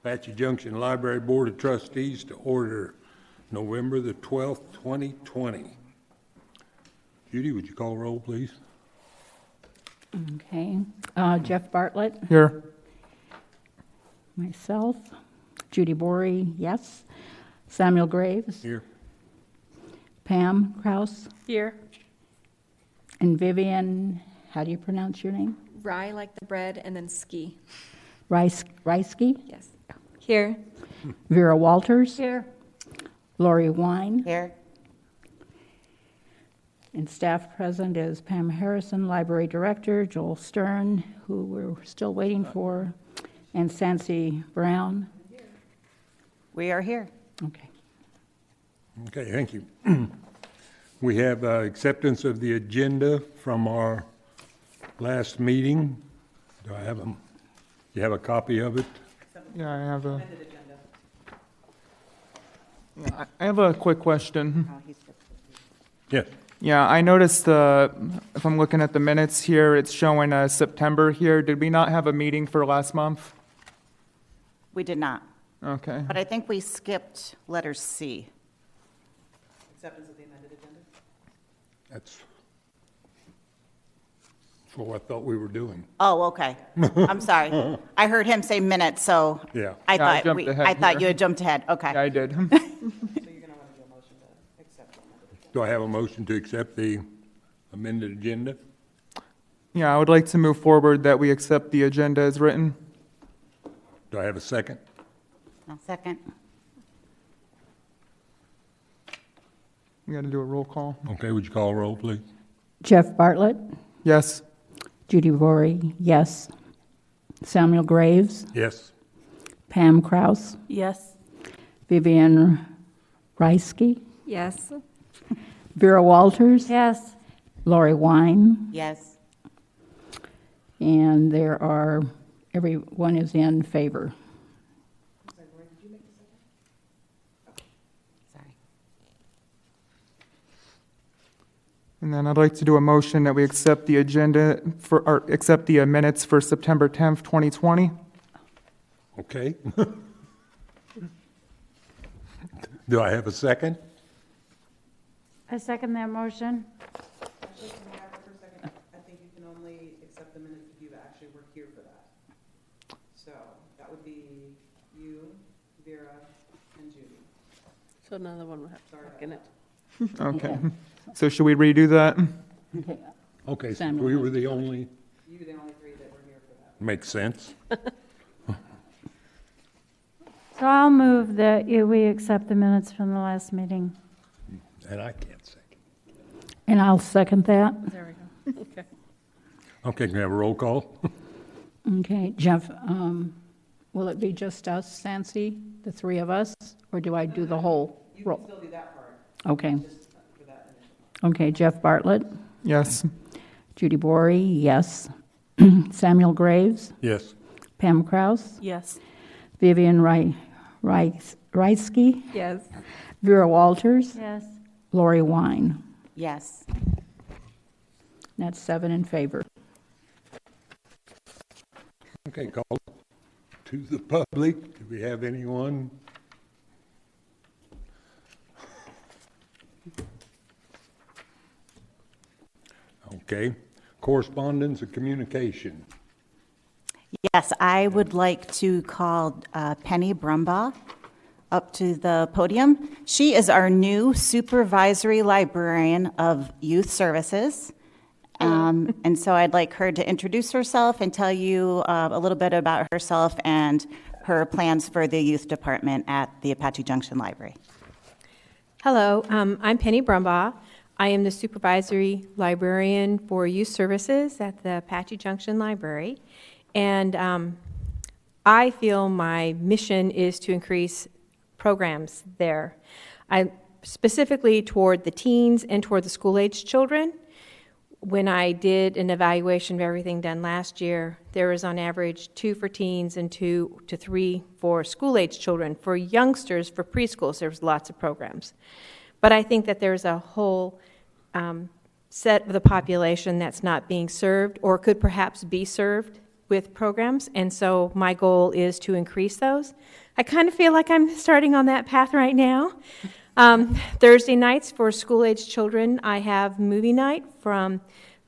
Apache Junction Library Board of Trustees to order November the 12th, 2020. Judy, would you call roll, please? Okay. Jeff Bartlett? Here. Myself. Judy Bory, yes. Samuel Graves? Here. Pam Kraus? Here. And Vivian, how do you pronounce your name? Rye like the bread and then ski. Reisky? Yes. Here. Vera Walters? Here. Lori Wine? Here. And staff present is Pam Harrison, Library Director, Joel Stern, who we're still waiting for, and Sancy Brown. We are here. Okay. Okay, thank you. We have acceptance of the agenda from our last meeting. Do I have you have a copy of it? Yeah, I have a. Yeah, I have a quick question. Yes. Yeah, I noticed if I'm looking at the minutes here, it's showing September here. Did we not have a meeting for last month? We did not, Okay. but I think we skipped letter C. Acceptance of the amended agenda? That's what I thought we were doing. Oh, okay. I'm sorry. I heard him say minutes, so Yeah. I Yeah, I thought jumped ahead I thought here. you had jumped ahead. Okay. Yeah, I did. So you're going to want to do a motion to accept the amended agenda. Do I have a motion to accept the amended agenda? Yeah, I would like to move forward that we accept the agenda as written. Do I have a second? I'll second. We got to do a roll call. Okay, would you call roll, please? Jeff Bartlett? Yes. Judy Bory, yes. Samuel Graves? Yes. Pam Kraus? Yes. Vivian Reisky? Yes. Vera Walters? Yes. Lori Wine? Yes. And everyone is in favor. Sorry. And then I'd like to do a motion that we accept the agenda or accept the minutes for September 10th, 2020. Okay. Do I have a second? I second that motion. Actually, can we have it for a second? I think you can only accept the minutes if you actually were here for that. So that would be you, Vera, and Judy. So another one will have to Sorry work in it. Okay. So should we redo that? Okay. Okay, so Samuel. we were the only, You were the only three that were here for that. makes sense. So I'll move that we accept the minutes from the last meeting. And I can't second. And I'll second that. There we go. Okay. Okay, can we have a roll call? Okay, Jeff, will it be just us, Sancy, the three of us, or do I do the whole You can roll? still do that part, Okay, just for that initial. okay, Jeff Bartlett, Yes. Judy Bory, yes. Samuel Graves, Yes. Pam Kraus, Yes. Vivian Reisky, Yes. Vera Walters, Yes. Lori Wine. Yes. That's 7 in favor. Okay, call to the public. Do we have anyone? Okay, correspondence and communication. Yes, I would like to call Penny Brumbaugh up to the podium. She is our new supervisory librarian of youth services. And so I'd like her to introduce herself and tell you a little bit about herself and her plans for the youth department at the Apache Junction Library. Hello, I'm Penny Brumbaugh. I am the supervisory librarian for youth services at the Apache Junction Library. And I feel my mission is to increase programs there. Specifically toward the teens and toward the school-aged children. When I did an evaluation of everything done last year, there was on average 2 for teens and 2 to 3 for school-aged children. For youngsters, for preschools, there's lots of programs. But I think that there's a whole set of the population that's not being served or could perhaps be served with programs, and so my goal is to increase those. I kind of feel like I'm starting on that path right now. Thursday nights for school-aged children, I have movie night from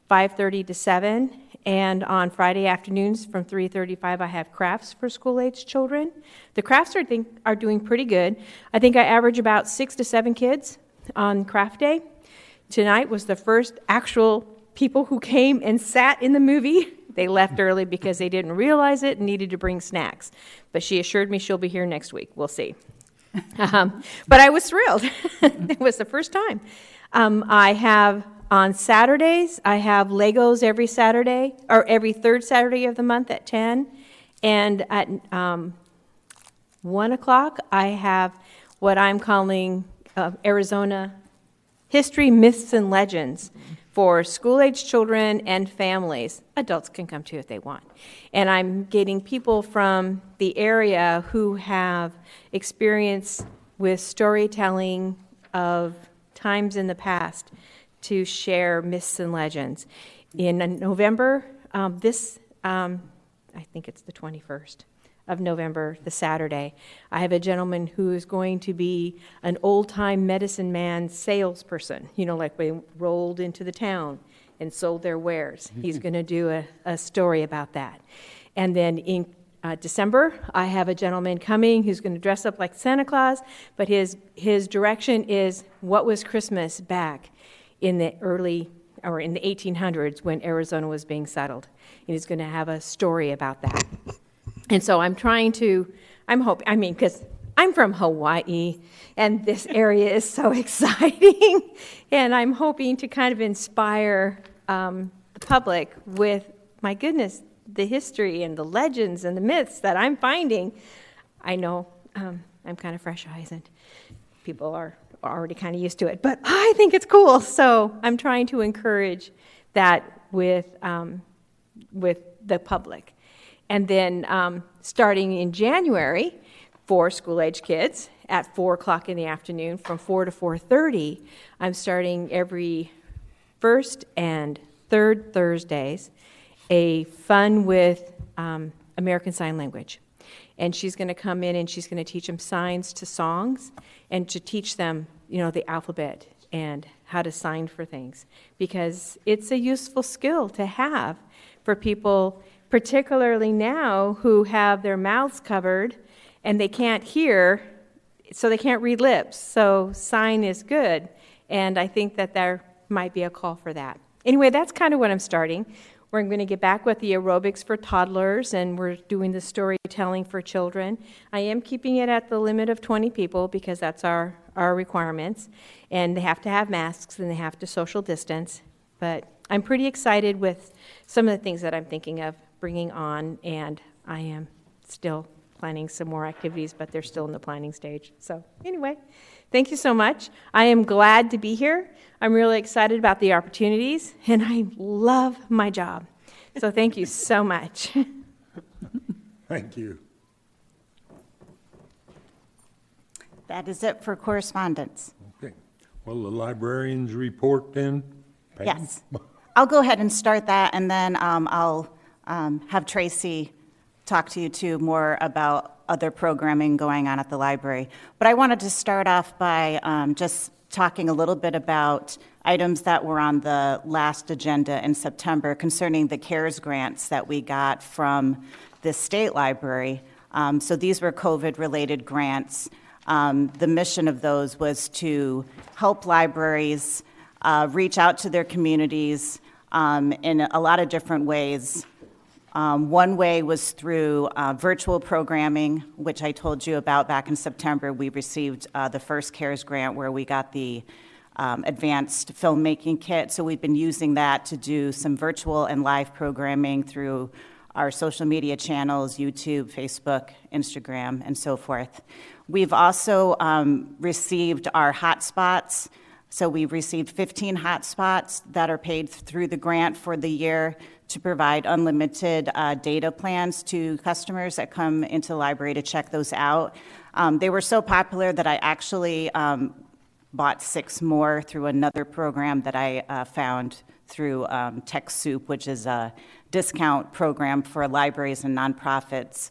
5:30 to 7, and on Friday afternoons from 3:35, I have crafts for school-aged children. The crafts are doing pretty good. I think I average about 6 to 7 kids on craft day. Tonight was the first actual people who came and sat in the movie. They left early because they didn't realize it and needed to bring snacks. But she assured me she'll be here next week. We'll see. But I was thrilled. It was the first time. I have, on Saturdays, I have Legos every Saturday, or every third Saturday of the month at 10. And at 1 o'clock, I have what I'm calling Arizona History, Myths, and Legends for school-aged children and families. Adults can come too if they want. And I'm getting people from the area who have experience with storytelling of times in the past to share myths and legends. In November, I think it's the 21st of November, the Saturday, I have a gentleman who is going to be an old-time medicine man salesperson, like they rolled into the town and sold their wares. He's going to do a story about that. And then in December, I have a gentleman coming who's going to dress up like Santa Claus, but his direction is what was Christmas back in the in the 1800s when Arizona was being settled. And he's going to have a story about that. And so because I'm from Hawaii, and this area is so exciting, and I'm hoping to kind of inspire the public with, my goodness, the history and the legends and the myths that I'm finding. I know I'm kind of fresh eyes, and people are already kind of used to it, but I think it's cool. So I'm trying to encourage that with the public. And then starting in January, for school-age kids at 4 o'clock in the afternoon, from 4 to 4:30, I'm starting every first and third Thursdays a fun with American Sign Language. And she's going to come in and she's going to teach them signs to songs and to teach them, the alphabet and how to sign for things. Because it's a useful skill to have for people, particularly now, who have their mouths covered and they can't hear, so they can't read lips. So sign is good, and I think that there might be a call for that. Anyway, that's kind of what I'm starting. We're going to get back with the aerobics for toddlers, and we're doing the storytelling for children. I am keeping it at the limit of 20 people because that's our requirements, and they have to have masks and they have to social distance. But I'm pretty excited with some of the things that I'm thinking of bringing on, and I am still planning some more activities, but they're still in the planning stage. So anyway, thank you so much. I am glad to be here. I'm really excited about the opportunities, and I love my job. So thank you so much. Thank you. That is it for correspondence. Okay. Well, the librarian's report then? Pam? Yes. I'll go ahead and start that, and then I'll have Tracy talk to you too more about other programming going on at the library. But I wanted to start off by just talking a little bit about items that were on the last agenda in September concerning the CARES grants that we got from the state library. So these were COVID-related grants. The mission of those was to help libraries reach out to their communities in a lot of different ways. One way was through virtual programming, which I told you about back in September. We received the first CARES grant where we got the advanced filmmaking kit. So we've been using that to do some virtual and live programming through our social media channels, YouTube, Facebook, Instagram, and so forth. We've also received our hotspots. So we've received 15 hotspots that are paid through the grant for the year to provide unlimited data plans to customers that come into the library to check those out. They were so popular that I actually bought 6 more through another program that I found through TechSoup, which is a discount program for libraries and nonprofits.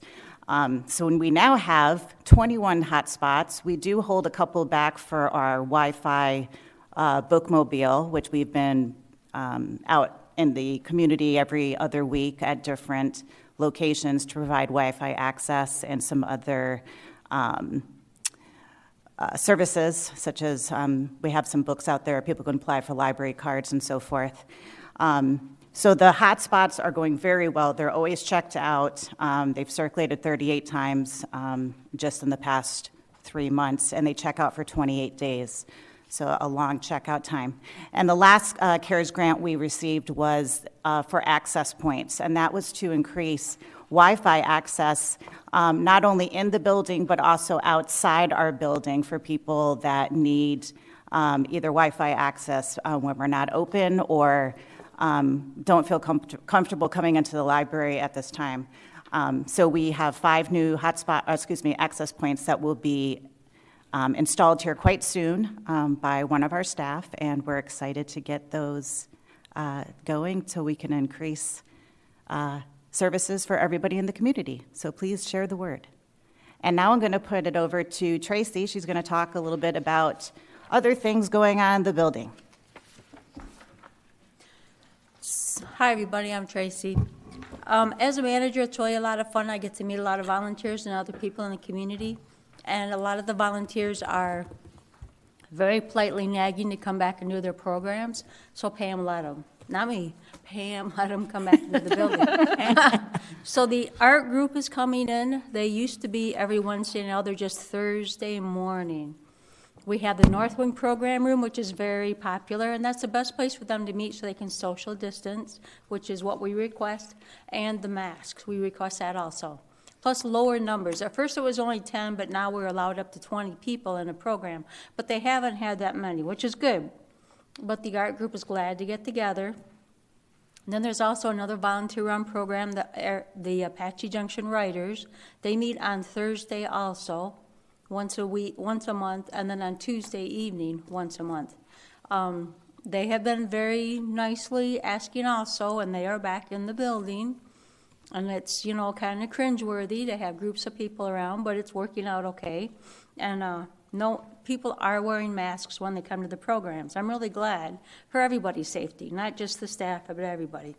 So when we now have 21 hotspots, we do hold a couple back for our Wi-Fi bookmobile, which we've been out in the community every other week at different locations to provide Wi-Fi access and some other services, such as we have some books out there. People can apply for library cards and so forth. So the hotspots are going very well. They're always checked out. They've circulated 38 times just in the past 3 months, and they check out for 28 days. So a long checkout time. And the last CARES grant we received was for access points, and that was to increase Wi-Fi access not only in the building but also outside our building for people that need either Wi-Fi access when we're not open or don't feel comfortable coming into the library at this time. So we have 5 new access points that will be installed here quite soon by one of our staff, and we're excited to get those going so we can increase services for everybody in the community. So please share the word. And now I'm going to put it over to Tracy. She's going to talk a little bit about other things going on in the building. Hi, everybody. I'm Tracy. As a manager, it's really a lot of fun. I get to meet a lot of volunteers and other people in the community. And a lot of the volunteers are very politely nagging to come back and do their programs. So Pam let them. Not me. Pam let them come back into the building. So the art group is coming in. They used to be every Wednesday. Now they're just Thursday morning. We have the North Wing program room, which is very popular, and that's the best place for them to meet so they can social distance, which is what we request, and the masks. We request that also. Plus lower numbers. At first it was only 10, but now we're allowed up to 20 people in a program. But they haven't had that many, which is good. But the art group is glad to get together. And then there's also another volunteer-run program, the Apache Junction Writers. They meet on Thursday also, once a month, and then on Tuesday evening, once a month. They have been very nicely asking also, and they are back in the building. And it's, kind of cringeworthy to have groups of people around, but it's working out okay. And no, people are wearing masks when they come to the programs. I'm really glad for everybody's safety, not just the staff, but everybody.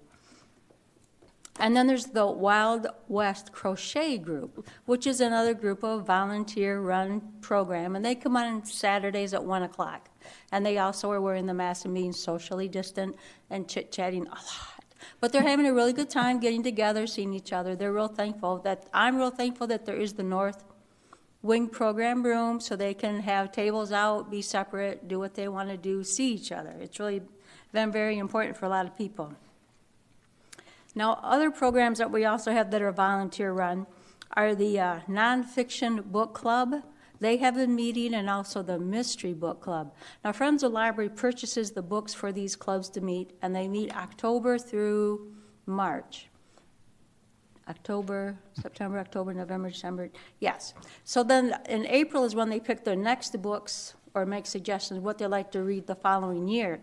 And then there's the Wild West Crochet Group, which is another group of volunteer-run program, and they come on Saturdays at 1 o'clock. And they also are wearing the mask and being socially distant and chit-chatting a lot. But they're having a really good time getting together, seeing each other. I'm real thankful that there is the North Wing program room so they can have tables out, be separate, do what they want to do, see each other. It's really been very important for a lot of people. Now, other programs that we also have that are volunteer-run are the Nonfiction Book Club. They have been meeting, and also the Mystery Book Club. Now, Friends of the Library purchases the books for these clubs to meet, and they meet October through March. September, October, November, December. Yes. So then in April is when they pick their next books or make suggestions what they'd like to read the following year.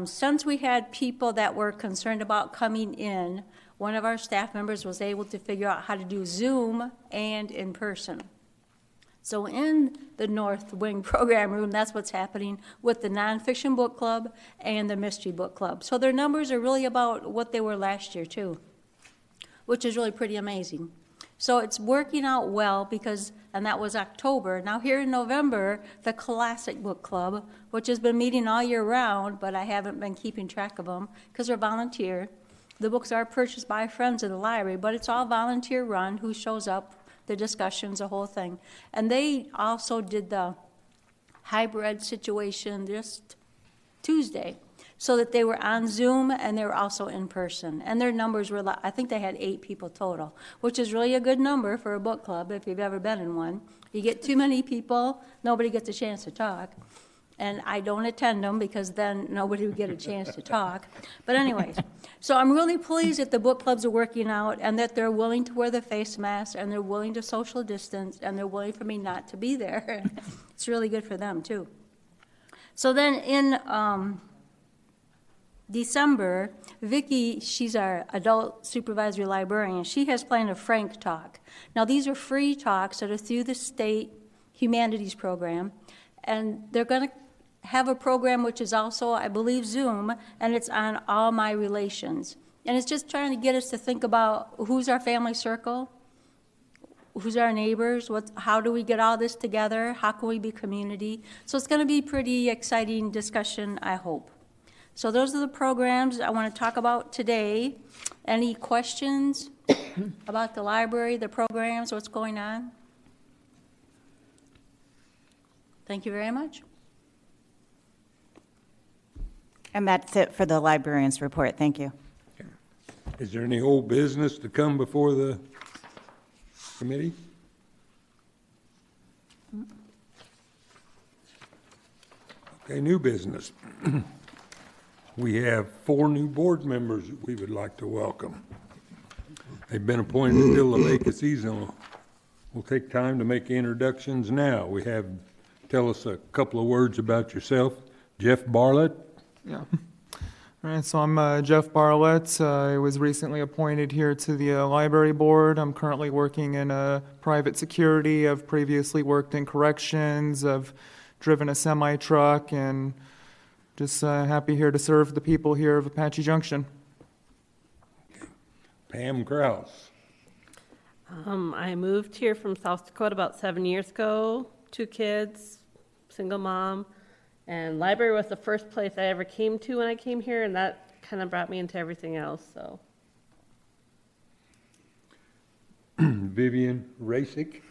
Since we had people that were concerned about coming in, one of our staff members was able to figure out how to do Zoom and in person. So in the North Wing program room, that's what's happening with the Nonfiction Book Club and the Mystery Book Club. So their numbers are really about what they were last year, too, which is really pretty amazing. So it's working out well and that was October. Now here in November, the Classic Book Club, which has been meeting all year round, but I haven't been keeping track of them because they're volunteer. The books are purchased by friends of the library, but it's all volunteer run, who shows up, the discussions, the whole thing. And they also did the hybrid situation just Tuesday, so that they were on Zoom and they were also in person. And their numbers were, I think they had 8 people total, which is really a good number for a book club if you've ever been in one. You get too many people, nobody gets a chance to talk. And I don't attend them because then nobody would get a chance to talk. But anyways, so I'm really pleased that the book clubs are working out and that they're willing to wear the face mask and they're willing to social distance and they're willing for me not to be there. It's really good for them, too. So then in December, Vicki, she's our adult supervisory librarian, she has planned a Frank Talk. Now, these are free talks that are through the state humanities program, and they're going to have a program which is also, I believe, Zoom, and it's on all my relations. And it's just trying to get us to think about who's our family circle, who's our neighbors, how do we get all this together, how can we be community? So it's going to be pretty exciting discussion, I hope. So those are the programs I want to talk about today. Any questions about the library, the programs, what's going on? Thank you very much. And that's it for the librarian's report. Thank you. Is there any old business to come before the committee? Okay, new business. We have 4 new board members that we would like to welcome. They've been appointed to fill the vacancies, and we'll take time to make introductions now. Tell us a couple of words about yourself. Jeff Bartlett. Yeah. All right, so I'm Jeff Bartlett. I was recently appointed here to the library board. I'm currently working in private security. I've previously worked in corrections. I've driven a semi-truck, and just happy here to serve the people here of Apache Junction. Pam Krause. I moved here from South Dakota about 7 years ago. 2 kids, single mom, and library was the first place I ever came to when I came here, and that kind of brought me into everything else. So, Vivian Reisick.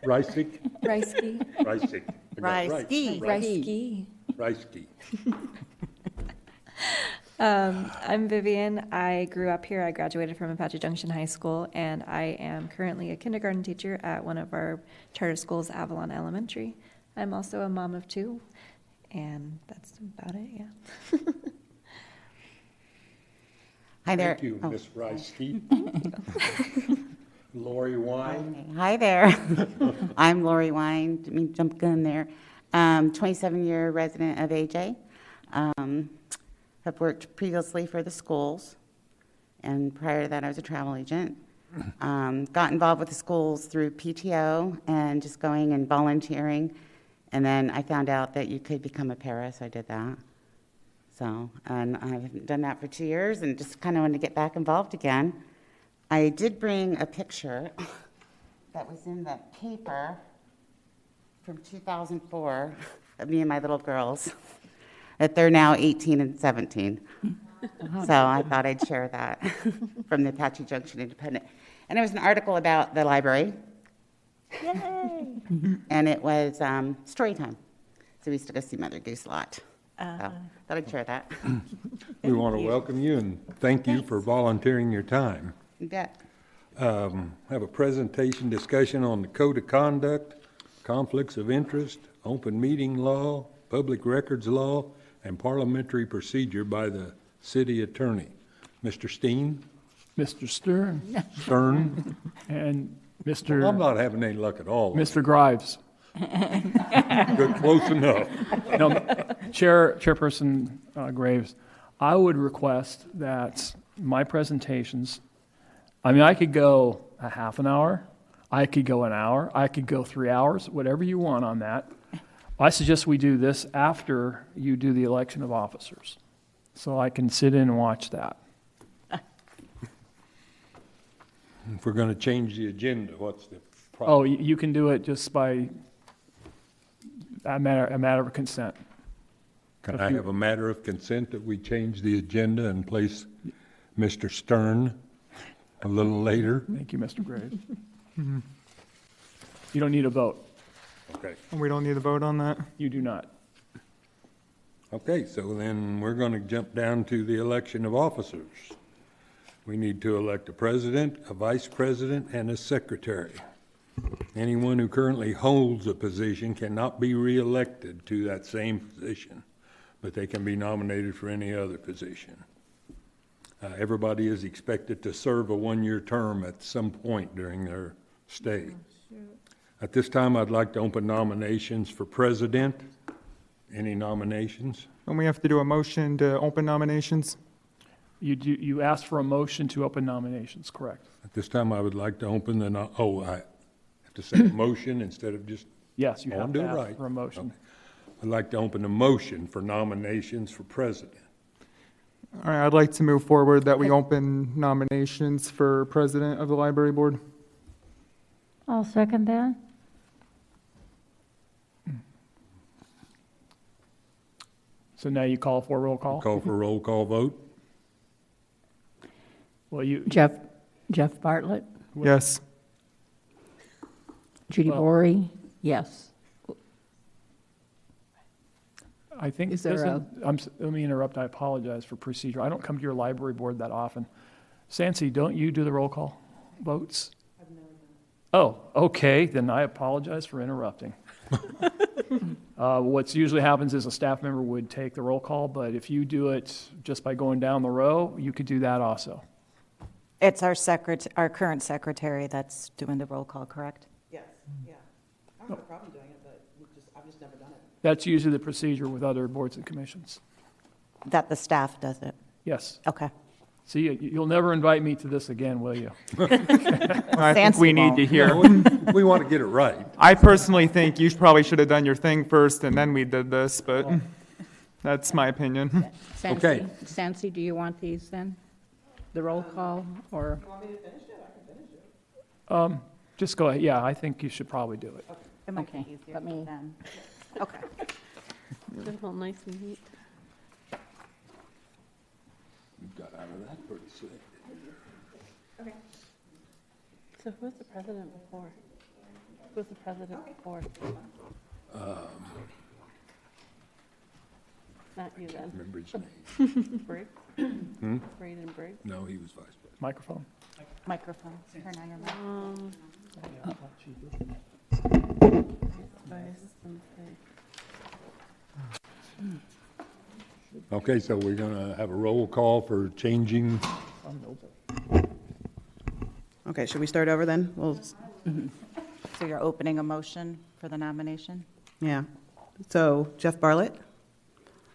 Reisick. Reisky. Reisick. I got it right. Reisky. Reisky. I'm Vivian. I grew up here. I graduated from Apache Junction High School, and I am currently a kindergarten teacher at one of our charter schools, Avalon Elementary. I'm also a mom of 2, and that's about it, yeah. Hi there. Thank you, Ms. Reisky. Lori Wine. Hi there. I'm Lori Wine. Didn't mean to jump gun there. 27-year resident of AJ. Have worked previously for the schools, and prior to that I was a travel agent. Got involved with the schools through PTO and just going and volunteering, and then I found out that you could become a para, so I did that. So, and I've done that for 2 years and just kind of wanted to get back involved again. I did bring a picture that was in the paper from 2004 of me and my little girls, that they're now 18 and 17. So I thought I'd share that from the Apache Junction Independent. And there was an article about the library. Yay! And it was story time. So we used to go see Mother Goose a lot. So thought I'd share that. We want to welcome you and thank you for volunteering your time. You bet. Have a presentation discussion on the code of conduct, conflicts of interest, open meeting law, public records law, and parliamentary procedure by the city attorney. Mr. Steen? Mr. Stern. Stern? And Mr. Well, I'm not having any luck at all. Mr. Grives. Good, close enough. No, Chairperson Graves, I would request that my presentations, I mean, I could go a half an hour, I could go an hour, I could go 3 hours, whatever you want on that. I suggest we do this after you do the election of officers, so I can sit in and watch that. If we're going to change the agenda, what's the Oh, problem? you can do it just by a matter of consent. Can I have a matter of consent that we change the agenda and place Mr. Stern a little later? Thank you, Mr. Graves. You don't need a vote. Okay. We don't need a vote on that? You do not. Okay, so then we're going to jump down to the election of officers. We need to elect a president, a vice president, and a secretary. Anyone who currently holds a position cannot be reelected to that same position, but they can be nominated for any other position. Everybody is expected to serve a one-year term at some point during their stay. At this time, I'd like to open nominations for president, Any nominations? And we have to do a motion to open nominations. You asked for a motion to open nominations, correct? At this time, I would like to open the, I have to say motion instead of just, Yes, you Oh, have I'm to doing ask right. for a motion. Okay. I'd like to open a motion for nominations for president. All right, I'd like to move forward that we open nominations for president of the library board. I'll second that. So now you call for a roll call? Call for a roll call vote? Well, you, Jeff Bartlett, Yes. Judy Well- Bory, yes. I think, Is there a- let me interrupt, I apologize for procedure. I don't come to your library board that often. Sansi, don't you do the roll call votes? I've never done Oh, okay, then I apologize for interrupting. What's usually happens is a staff member would take the roll call, but if you do it just by going down the row, you could do that also. It's our current secretary that's doing the roll call, correct? Yes, yeah. I don't have a problem doing it, but I've just never done it. That's usually the procedure with other boards and commissions. That the staff does it? Yes. Okay. See, you'll never invite me to this again, will you? I think we need to hear. We want to get it right. I personally think you probably should have done your thing first and then we did this, but that's my opinion. Okay. Sansi, do you want these then? The roll call, or? You want me to finish it? I can finish it. Just go ahead, yeah, I think you should probably do it. It might be Okay, easier let me- then. Okay. They're all nice and neat. You got out of that pretty slick. So who was the president before? Who was the president before? Not you then. Remember his name? Briggs? Braden Briggs? No, he was vice president. Microphone. Microphone, turn on your mic. Vice and say- Okay, so we're going to have a roll call for changing. Okay, should we start over then? Well, So you're opening a motion for the nomination? yeah. So Jeff Bartlett,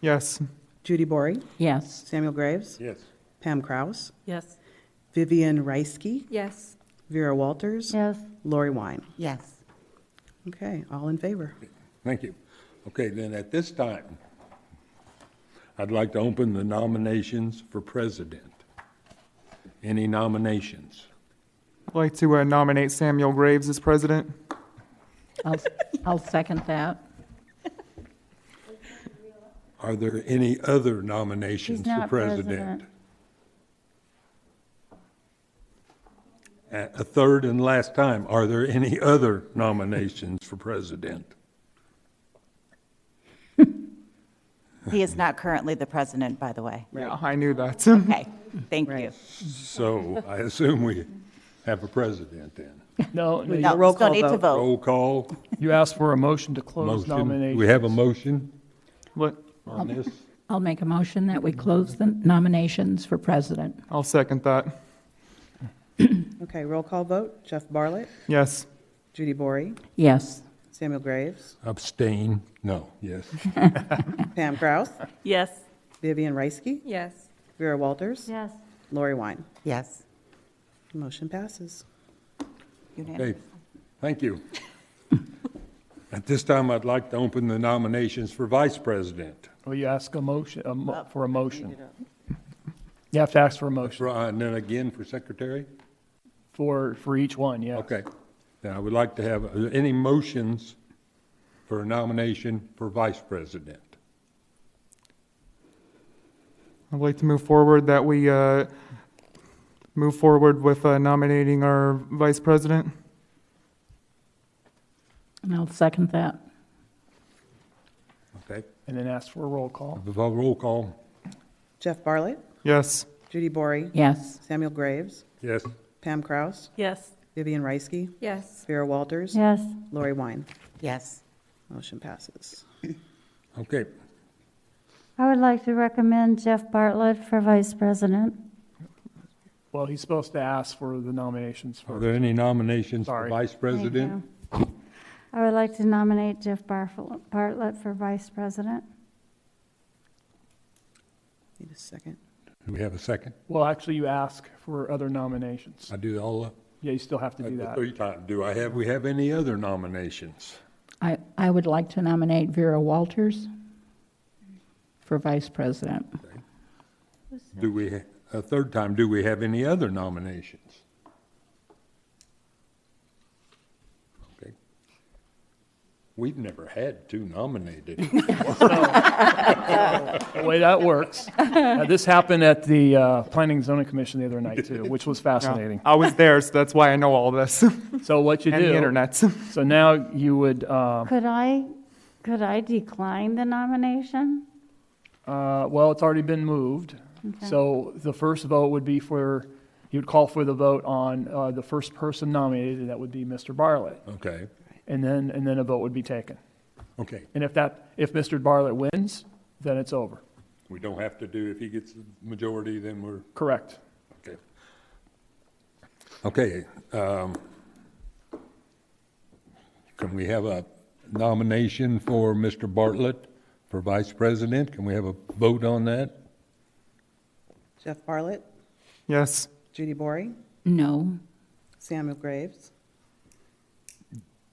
Yes. Judy Bory, Yes. Samuel Graves, Yes. Pam Kraus, Yes. Vivian Reisky, Yes. Vera Walters, Yes. Lori Wine. Yes. Okay, all in favor? Thank you. Okay, then at this time, I'd like to open the nominations for president. Any nominations? I'd like to nominate Samuel Graves as president. I'll second that. Are there any other nominations He's for not president? A third and last time, are there any other nominations for president? He is not currently the president, by the way. Yeah, I knew that. Okay, thank you. So I assume we have a president then. No, We- No, Roll still call need to vote. vote. Roll call, you asked for a motion to close motion. nominations. We have a motion What? on this. I'll make a motion that we close the nominations for president. I'll second that. Okay, roll call vote. Jeff Bartlett, Yes. Judy Bory, Yes. Samuel Graves, Abstain? No, yes. Pam Kraus, Yes. Vivian Reisky, Yes. Vera Walters, Yes. Lori Wine. Yes. Motion passes. Unanimous. Okay, thank you. At this time, I'd like to open the nominations for vice president. Well, you ask a motion, for a motion. You have to ask for a motion And then again for secretary? for each one, yes. Okay. Then I would like to have, any motions for a nomination for vice president? I'd like to move forward that we move forward with nominating our vice president. And I'll second that. Okay, And then ask for a roll call. roll call, Jeff Bartlett, Yes. Judy Bory, Yes. Samuel Graves, yes. Pam Kraus, Yes. Vivian Reisky, Yes. Vera Walters, Yes. Lori Wine. Yes. Motion passes. Okay, I would like to recommend Jeff Bartlett for vice president. Well, he's supposed to ask for the nominations are first. there any nominations for Sorry. vice president? I would like to nominate Jeff Bartlett for vice president. Need a second. Do we have a second? Well, actually, you ask for other nominations. I do all of. Yeah, you still have to do The that. third time. We have any other nominations? I would like to nominate Vera Walters for vice president. Do we, a third time, do we have any other nominations? Okay. We've never had two nominated. The way that works. This happened at the Planning and Zoning Commission the other night, too, which was fascinating. I was there, so that's why I know all this. So what you And do. the internet. So now you would, Could I decline the nomination? well, it's already been moved. Okay. So the first vote would be for, you'd call for the vote on the first person nominated, and that would be Mr. Bartlett. Okay, And then a vote would be taken. okay. And if Mr. Bartlett wins, then it's over. We don't have to do, if he gets the majority, then we're, Correct. okay. Okay, can we have a nomination for Mr. Bartlett for vice president? Can we have a vote on that? Jeff Bartlett, Yes. Judy Bory, No. Samuel Graves,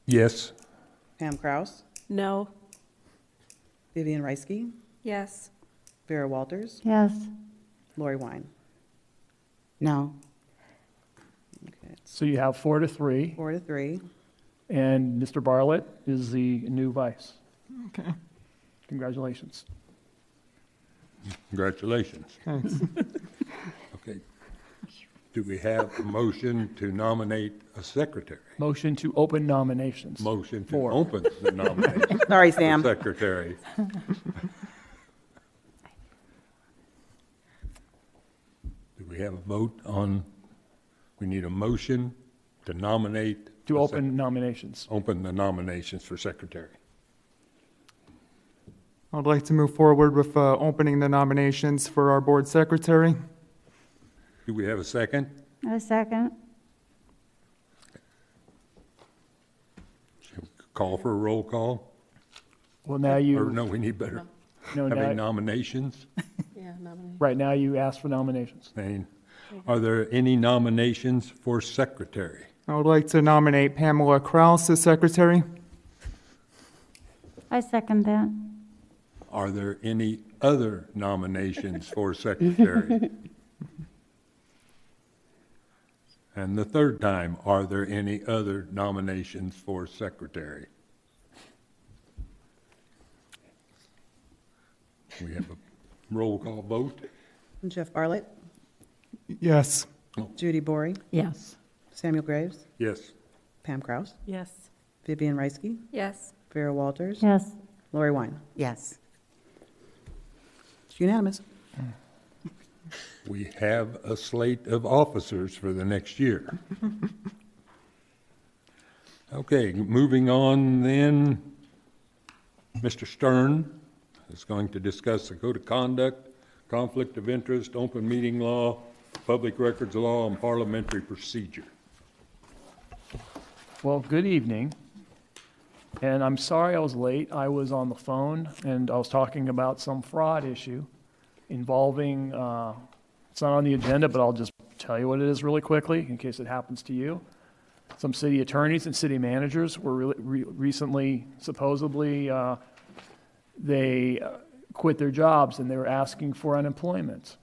Yes. Pam Kraus, No. Vivian Reisky, Yes. Vera Walters, Yes. Lori Wine. No. Okay, it's So you have 4-3, 4-3. and Mr. Bartlett is the new vice. Okay. Congratulations. Congratulations. Thanks. Okay. Do we have a motion to nominate a secretary? Motion to open nominations. Motion to Four. open the nomination Sorry, for Sam. secretary. Do we have a vote on, we need a motion to nominate? To a open nominations. Open the nominations for secretary. I'd like to move forward with opening the nominations for our board secretary. Do we have a second? A second. Shall we call for a roll call? Well, now Or you, no, we need better. no, Have any now, nominations? Yeah, nominate. right now you ask for nominations. Any- Are there any nominations for secretary? I would like to nominate Pamela Kraus as secretary. I second that. Are there any other nominations for secretary? And the third time, are there any other nominations for secretary? We have a roll call vote? Jeff Bartlett, Yes. Judy Bory, Yes. Samuel Graves, Yes. Pam Kraus, Yes. Vivian Reisky, Yes. Vera Walters, Yes. Lori Wine. Yes. It's unanimous. We have a slate of officers for the next year. Okay, moving on then, Mr. Stern is going to discuss the code of conduct, conflict of interest, open meeting law, public records law, and parliamentary procedure. Well, good evening. And I'm sorry I was late. I was on the phone and I was talking about some fraud issue involving, it's not on the agenda, but I'll just tell you what it is really quickly in case it happens to you. Some city attorneys and city managers were recently, supposedly, they quit their jobs and they were asking for unemployment.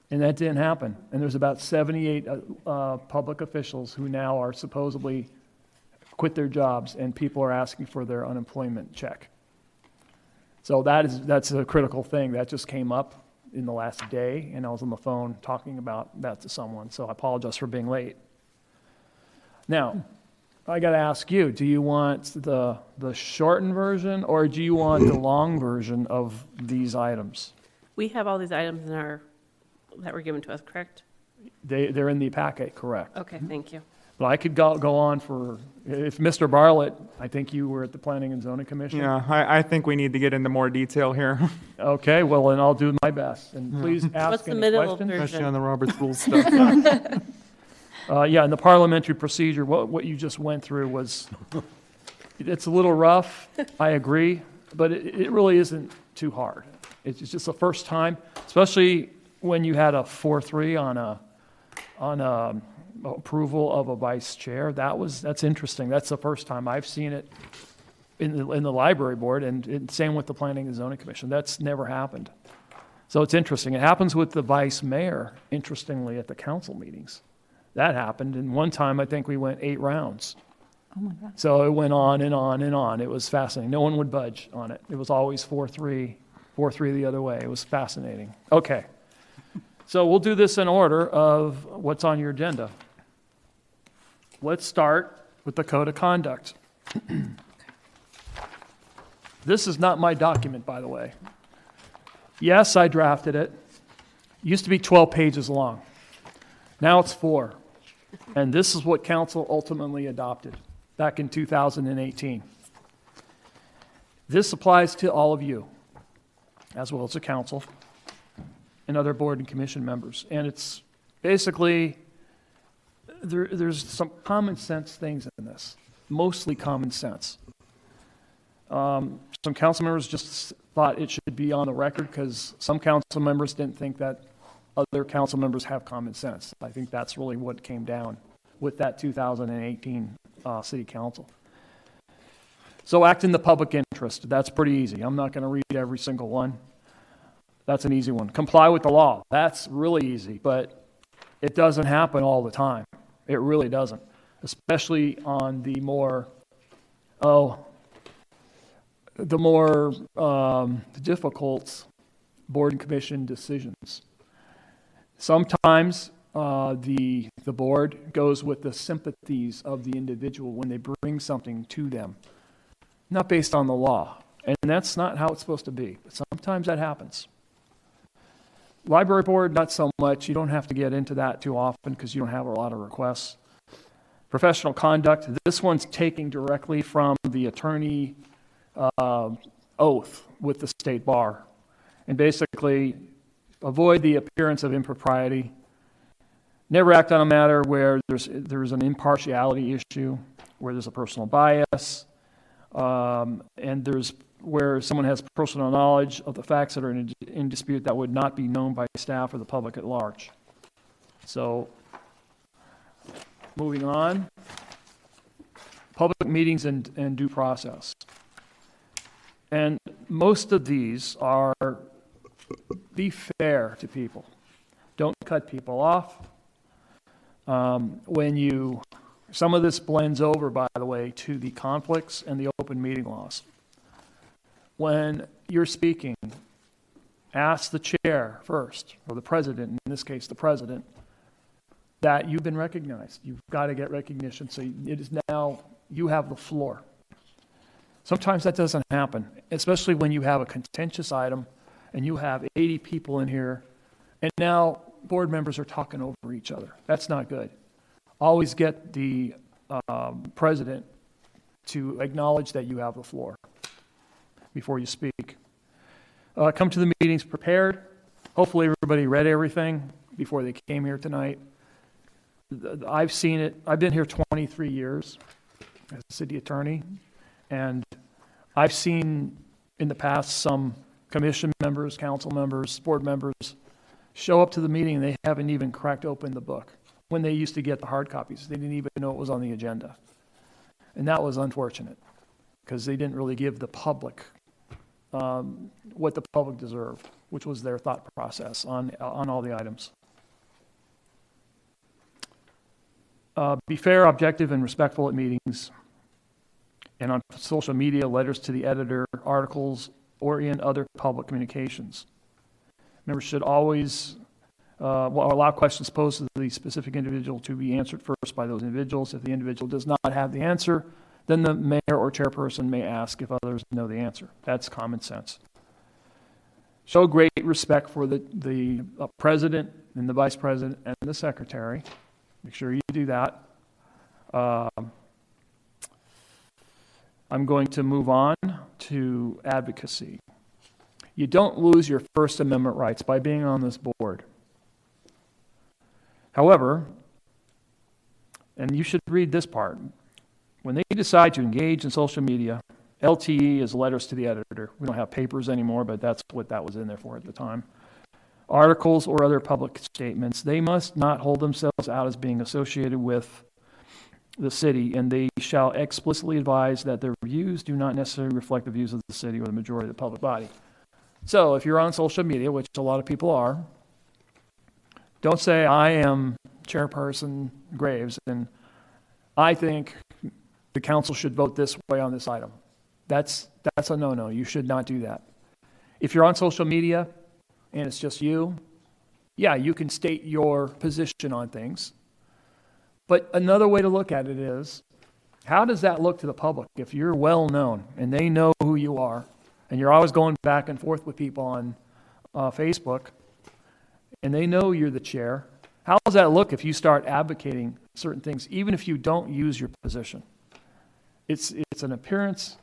And that didn't happen. And there's about 78 public officials who now are supposedly quit their jobs, and people are asking for their unemployment check. So that's a critical thing. That just came up in the last day, and I was on the phone talking about that to someone, so I apologize for being late. Now, I got to ask you, do you want the shortened version, or do you want the long version of these items? We have all these items in our, that were given to us, correct? They're in the packet, correct. Okay, thank you. But I could go on for, if Mr. Bartlett, I think you were at the Planning and Zoning Commission. Yeah, I think we need to get into more detail here, Okay, well, then I'll do my best, and please What's ask the any middle questions. version? especially on the Robert's Rules stuff. Yeah, in the parliamentary procedure, what you just went through was It's a little rough, I agree, but it really isn't too hard. It's just the first time, especially when you had a 4-3 on a approval of a vice chair. That's interesting. That's the first time I've seen it in the library board, and same with the Planning and Zoning Commission. That's never happened. So it's interesting. It happens with the vice mayor, interestingly, at the council meetings. That happened, and one time I think we went 8 rounds. Oh, my God. So it went on and on and on. It was fascinating. No one would budge on it. It was always 4-3 the other way. It was fascinating. Okay. So we'll do this in order of what's on your agenda. Let's start with the Code of Conduct. This is not my document, by the way. Yes, I drafted it. It used to be 12 pages long. Now it's 4. And this is what council ultimately adopted back in 2018. This applies to all of you, as well as the council and other board and commission members. And it's basically, there's some common sense things in this, mostly common sense. Some council members just thought it should be on the record because some council members didn't think that other council members have common sense. I think that's really what came down with that 2018 city council. So act in the public interest. That's pretty easy. I'm not going to read every single one. That's an easy one. Comply with the law. That's really easy, but it doesn't happen all the time. It really doesn't, especially on the more difficult board and commission decisions. Sometimes the board goes with the sympathies of the individual when they bring something to them, not based on the law. And that's not how it's supposed to be. But sometimes that happens. Library board, not so much. You don't have to get into that too often because you don't have a lot of requests. Professional conduct, this one's taking directly from the attorney oath with the state bar. And basically, avoid the appearance of impropriety. Never act on a matter where there's an impartiality issue, where there's a personal bias, and there's where someone has personal knowledge of the facts that are in dispute that would not be known by staff or the public at large. So, moving on, public meetings and due process. And most of these are be fair to people. Don't cut people off. Some of this blends over, by the way, to the conflicts and the open meeting laws. When you're speaking, ask the chair first, or the president, in this case the president, that you've been recognized. You've got to get recognition. So it is now, you have the floor. Sometimes that doesn't happen, especially when you have a contentious item and you have 80 people in here, and now board members are talking over each other. That's not good. Always get the president to acknowledge that you have the floor before you speak. Come to the meetings prepared. Hopefully everybody read everything before they came here tonight. I've seen it. I've been here 23 years as a city attorney, and I've seen in the past some commission members, council members, board members show up to the meeting and they haven't even cracked open the book. When they used to get the hard copies, they didn't even know it was on the agenda. And that was unfortunate because they didn't really give the public what the public deserved, which was their thought process on all the items. Be fair, objective, and respectful at meetings and on social media, letters to the editor, articles, or in other public communications. Members should always allow questions posed to the specific individual to be answered first by those individuals. If the individual does not have the answer, then the mayor or chairperson may ask if others know the answer. That's common sense. Show great respect for the president and the vice president and the secretary. Make sure you do that. I'm going to move on to advocacy. You don't lose your First Amendment rights by being on this board. However, and you should read this part, When they decide to engage in social media, LTE is letters to the editor. We don't have papers anymore, but that's what that was in there for at the time. Articles or other public statements, they must not hold themselves out as being associated with the city, and they shall explicitly advise that their views do not necessarily reflect the views of the city or the majority of the public body. So if you're on social media, which a lot of people are, don't say, I am Chairperson Graves, and I think the council should vote this way on this item. That's a no-no. You should not do that. If you're on social media and it's just you, yeah, you can state your position on things. But another way to look at it is, how does that look to the public? If you're well known and they know who you are, and you're always going back and forth with people on Facebook, and they know you're the chair, how does that look if you start advocating certain things, even if you don't use your position? It's an appearance,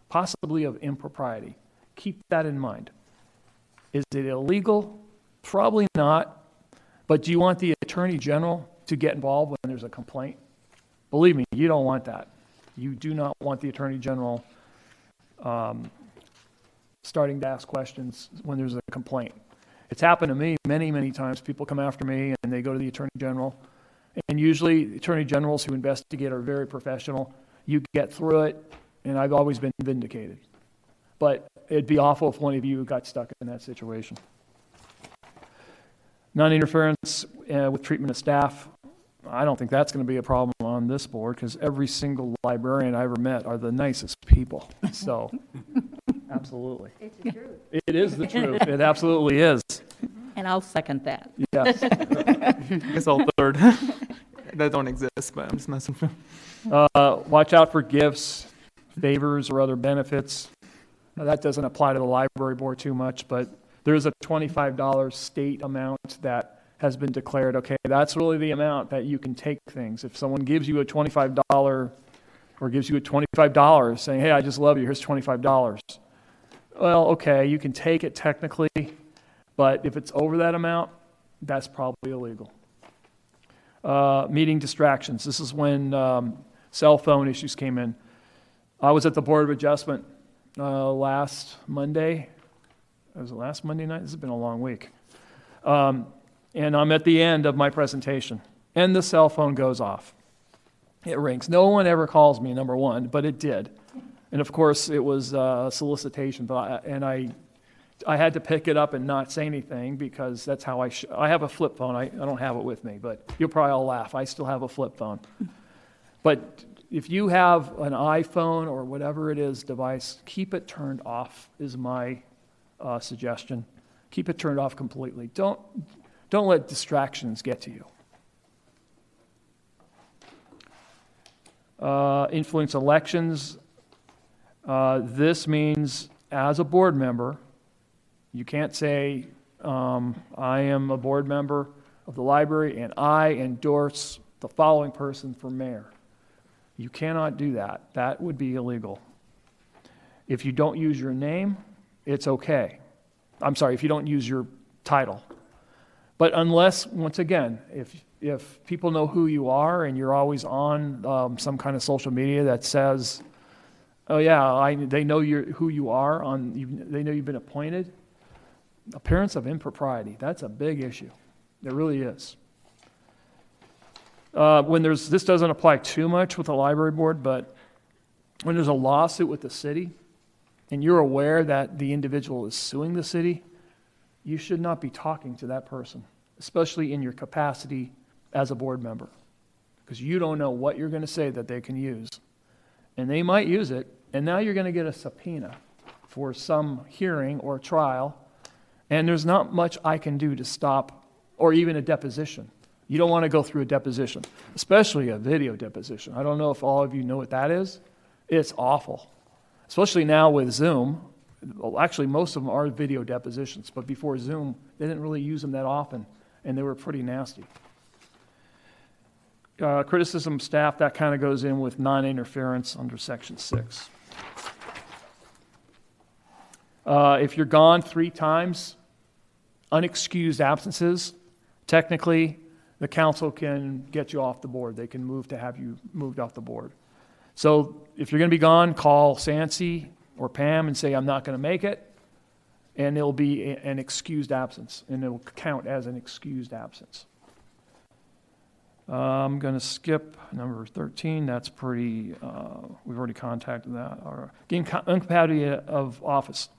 possibly, of impropriety. Keep that in mind. Is it illegal? Probably not. But do you want the Attorney General to get involved when there's a complaint? Believe me, you don't want that. You do not want the Attorney General starting to ask questions when there's a complaint. It's happened to me many, many times. People come after me and they go to the Attorney General. And usually Attorney Generals who investigate are very professional. You get through it, and I've always been vindicated. But it'd be awful if one of you got stuck in that situation. Non-interference with treatment of staff. I don't think that's going to be a problem on this board because every single librarian I ever met are the nicest people. So, absolutely. It's the truth. It is the truth. It absolutely is. And I'll second that. Yes. I guess I'll third. That don't exist, but I'm just messing with you. Watch out for gifts, favors, or other benefits. Now, that doesn't apply to the library board too much, but there's a $25 state amount that has been declared. Okay, that's really the amount that you can take things. If someone gives you a $25 or gives you a $25 saying, hey, I just love you, here's $25. Well, okay, you can take it technically, but if it's over that amount, that's probably illegal. Meeting distractions. This is when cell phone issues came in. I was at the Board of Adjustment last Monday. Was it last Monday night? This has been a long week. And I'm at the end of my presentation, and the cell phone goes off. It rings. No one ever calls me, number one, but it did. And of course, it was solicitation, but I had to pick it up and not say anything because that's how I have a flip phone. I don't have it with me, but you'll probably all laugh. I still have a flip phone. But if you have an iPhone or whatever it is device, keep it turned off is my suggestion. Keep it turned off completely. Don't let distractions get to you. Influence elections. This means as a board member, you can't say, I am a board member of the library and I endorse the following person for mayor. You cannot do that. That would be illegal. If you don't use your name, it's okay. I'm sorry, if you don't use your title. But unless, once again, if people know who you are and you're always on some kind of social media that says, oh yeah, they know who you are, they know you've been appointed, appearance of impropriety, that's a big issue. It really is. This doesn't apply too much with the library board, but when there's a lawsuit with the city and you're aware that the individual is suing the city, you should not be talking to that person, especially in your capacity as a board member, because you don't know what you're going to say that they can use. And they might use it, and now you're going to get a subpoena for some hearing or trial, and there's not much I can do to stop, or even a deposition. You don't want to go through a deposition, especially a video deposition. I don't know if all of you know what that is. It's awful, especially now with Zoom. Well, actually, most of them are video depositions, but before Zoom, they didn't really use them that often, and they were pretty nasty. Criticism of staff, that kind of goes in with non-interference under Section 6. If you're gone 3 times, unexcused absences, technically, the council can get you off the board. They can move to have you moved off the board. So if you're going to be gone, call Sansi or Pam and say, I'm not going to make it, and it'll be an excused absence, and it'll count as an excused absence. I'm going to skip number 13. That's pretty, we've already contacted that. Incompatibility of office.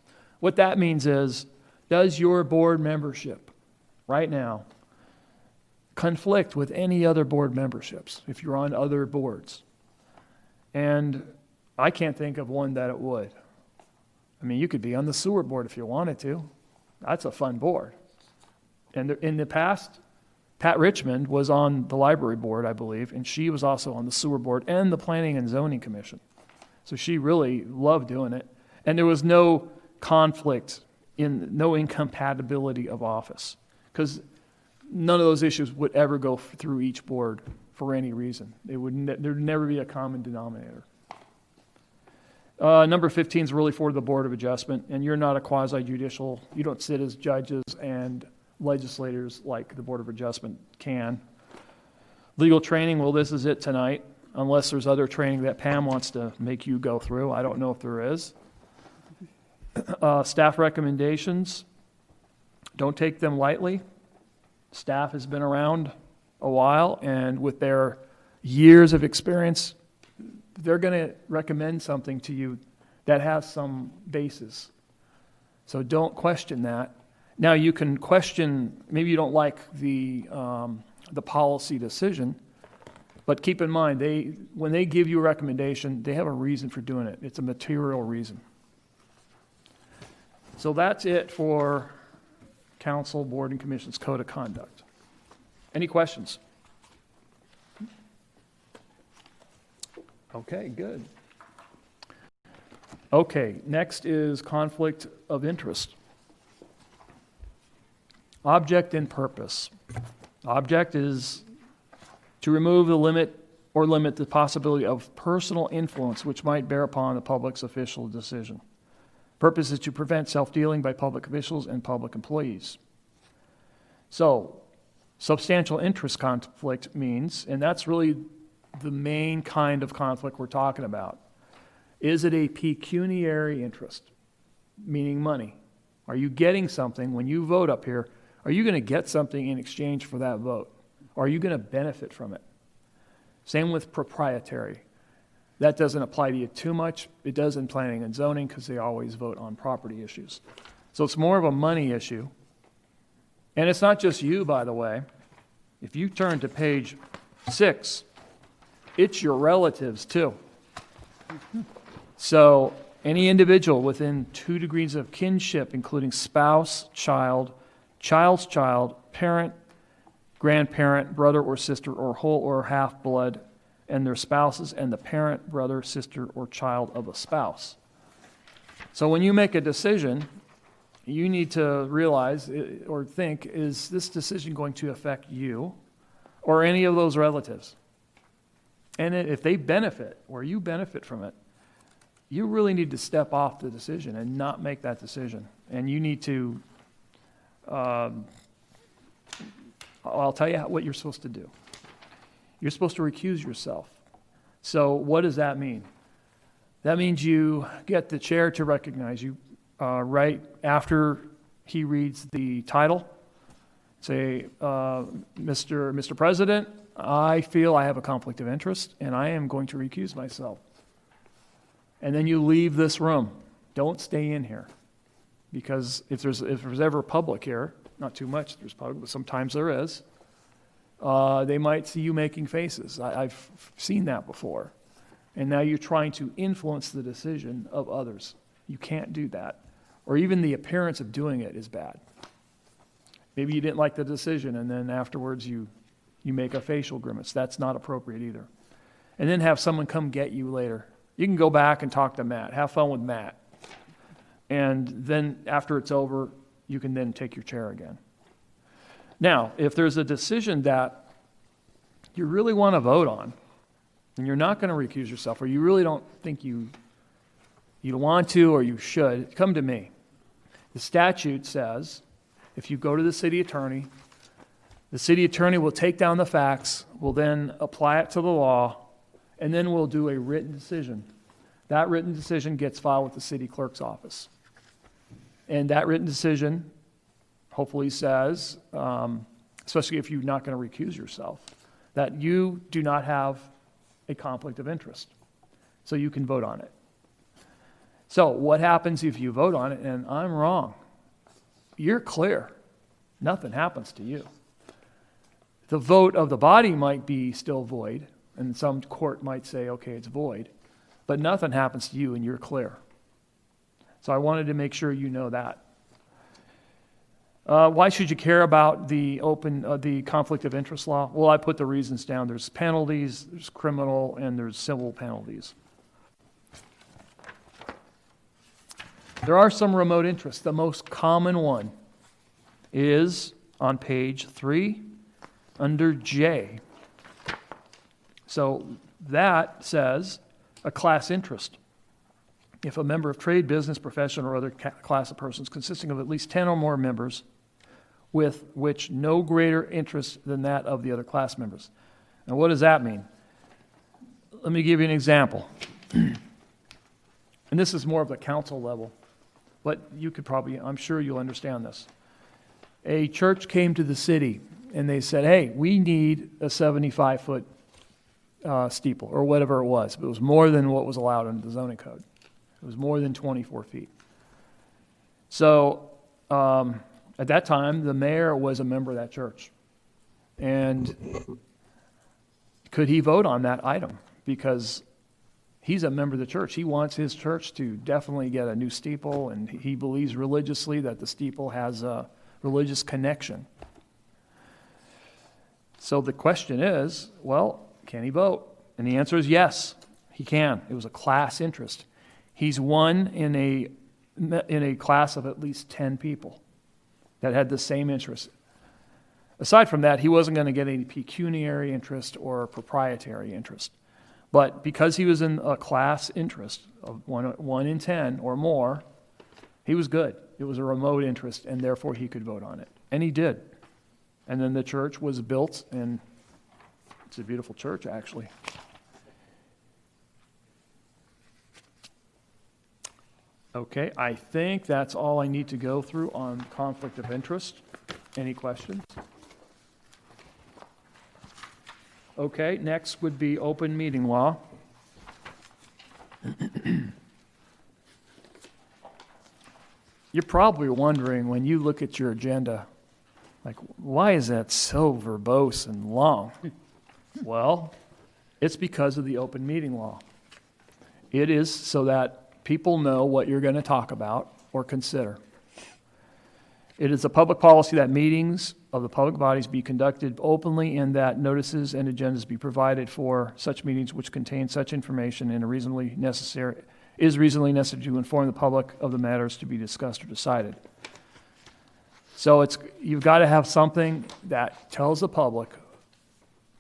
What that means is, does your board membership right now conflict with any other board memberships if you're on other boards? And I can't think of one that it would. I mean, you could be on the sewer board if you wanted to. That's a fun board. And in the past, Pat Richmond was on the library board, I believe, and she was also on the sewer board and the Planning and Zoning Commission. So she really loved doing it. And there was no conflict, no incompatibility of office, because none of those issues would ever go through each board for any reason. There'd never be a common denominator. Number 15 is really for the Board of Adjustment, and you're not a quasi-judicial. You don't sit as judges and legislators like the Board of Adjustment can. Legal training, well, this is it tonight, unless there's other training that Pam wants to make you go through. I don't know if there is. Staff recommendations, don't take them lightly. Staff has been around a while, and with their years of experience, they're going to recommend something to you that has some basis. So don't question that. Now you can question, maybe you don't like the policy decision, but keep in mind, when they give you a recommendation, they have a reason for doing it. It's a material reason. So that's it for Council, Board, and Commission's Code of Conduct. Any questions? Okay, good. Okay, next is conflict of interest. Object and purpose. Object is to remove the limit or limit the possibility of personal influence which might bear upon the public's official decision. Purpose is to prevent self-dealing by public officials and public employees. So, substantial interest conflict means, and that's really the main kind of conflict we're talking about. Is it a pecuniary interest, meaning money? Are you getting something when you vote up here? Are you going to get something in exchange for that vote? Or are you going to benefit from it? Same with proprietary. That doesn't apply to you too much. It does in planning and zoning because they always vote on property issues. So it's more of a money issue. And it's not just you, by the way. If you turn to page 6, it's your relatives too. So any individual within 2 degrees of kinship, including spouse, child, child's child, parent, grandparent, brother or sister, or whole or half blood, and their spouses, and the parent, brother, sister, or child of a spouse. So when you make a decision, you need to realize or think, is this decision going to affect you or any of those relatives? And if they benefit or you benefit from it, you really need to step off the decision and not make that decision. And you need to, I'll tell you what you're supposed to do. You're supposed to recuse yourself. So what does that mean? That means you get the chair to recognize you right after he reads the title. Say, Mr. President, I feel I have a conflict of interest and I am going to recuse myself. And then you leave this room. Don't stay in here. Because if there's ever public here, not too much, there's public, but sometimes there is, they might see you making faces. I've seen that before. And now you're trying to influence the decision of others. You can't do that. Or even the appearance of doing it is bad. Maybe you didn't like the decision and then afterwards you make a facial grimace. That's not appropriate either. And then have someone come get you later. You can go back and talk to Matt. Have fun with Matt. And then after it's over, you can then take your chair again. Now, if there's a decision that you really want to vote on, and you're not going to recuse yourself, or you really don't think you want to or you should, come to me. The statute says, if you go to the city attorney will take down the facts, will then apply it to the law, and then we'll do a written decision. That written decision gets filed with the city clerk's office. And that written decision hopefully says, especially if you're not going to recuse yourself, that you do not have a conflict of interest. So you can vote on it. So what happens if you vote on it and I'm wrong? You're clear. Nothing happens to you. The vote of the body might be still void, and some court might say, okay, it's void, but nothing happens to you and you're clear. So I wanted to make sure you know that. Why should you care about the conflict of interest law? Well, I put the reasons down. There's penalties, there's criminal, and there's civil penalties. There are some remote interests. The most common one is on page 3 under J. So that says a class interest. If a member of trade, business, profession, or other class of persons consisting of at least 10 or more members with which no greater interest than that of the other class members. Now, what does that mean? Let me give you an example. And this is more of the council level, but you could probably, I'm sure you'll understand this. A church came to the city and they said, hey, we need a 75-foot steeple, or whatever it was. It was more than what was allowed under the zoning code. It was more than 24 feet. So at that time, the mayor was a member of that church. And could he vote on that item? Because he's a member of the church. He wants his church to definitely get a new steeple, and he believes religiously that the steeple has a religious connection. So the question is, well, can he vote? And the answer is yes, he can. It was a class interest. He's one in a class of at least 10 people that had the same interest. Aside from that, he wasn't going to get any pecuniary interest or proprietary interest. But because he was in a class interest of 1 in 10 or more, he was good. It was a remote interest, and therefore he could vote on it. And he did. And then the church was built, and it's a beautiful church, actually. Okay, I think that's all I need to go through on conflict of interest. Any questions? Okay, next would be open meeting law. You're probably wondering when you look at your agenda, like, why is that so verbose and long? Well, it's because of the open meeting law. It is so that people know what you're going to talk about or consider. It is a public policy that meetings of the public bodies be conducted openly and that notices and agendas be provided for such meetings which contain such information and is reasonably necessary to inform the public of the matters to be discussed or decided. So you've got to have something that tells the public,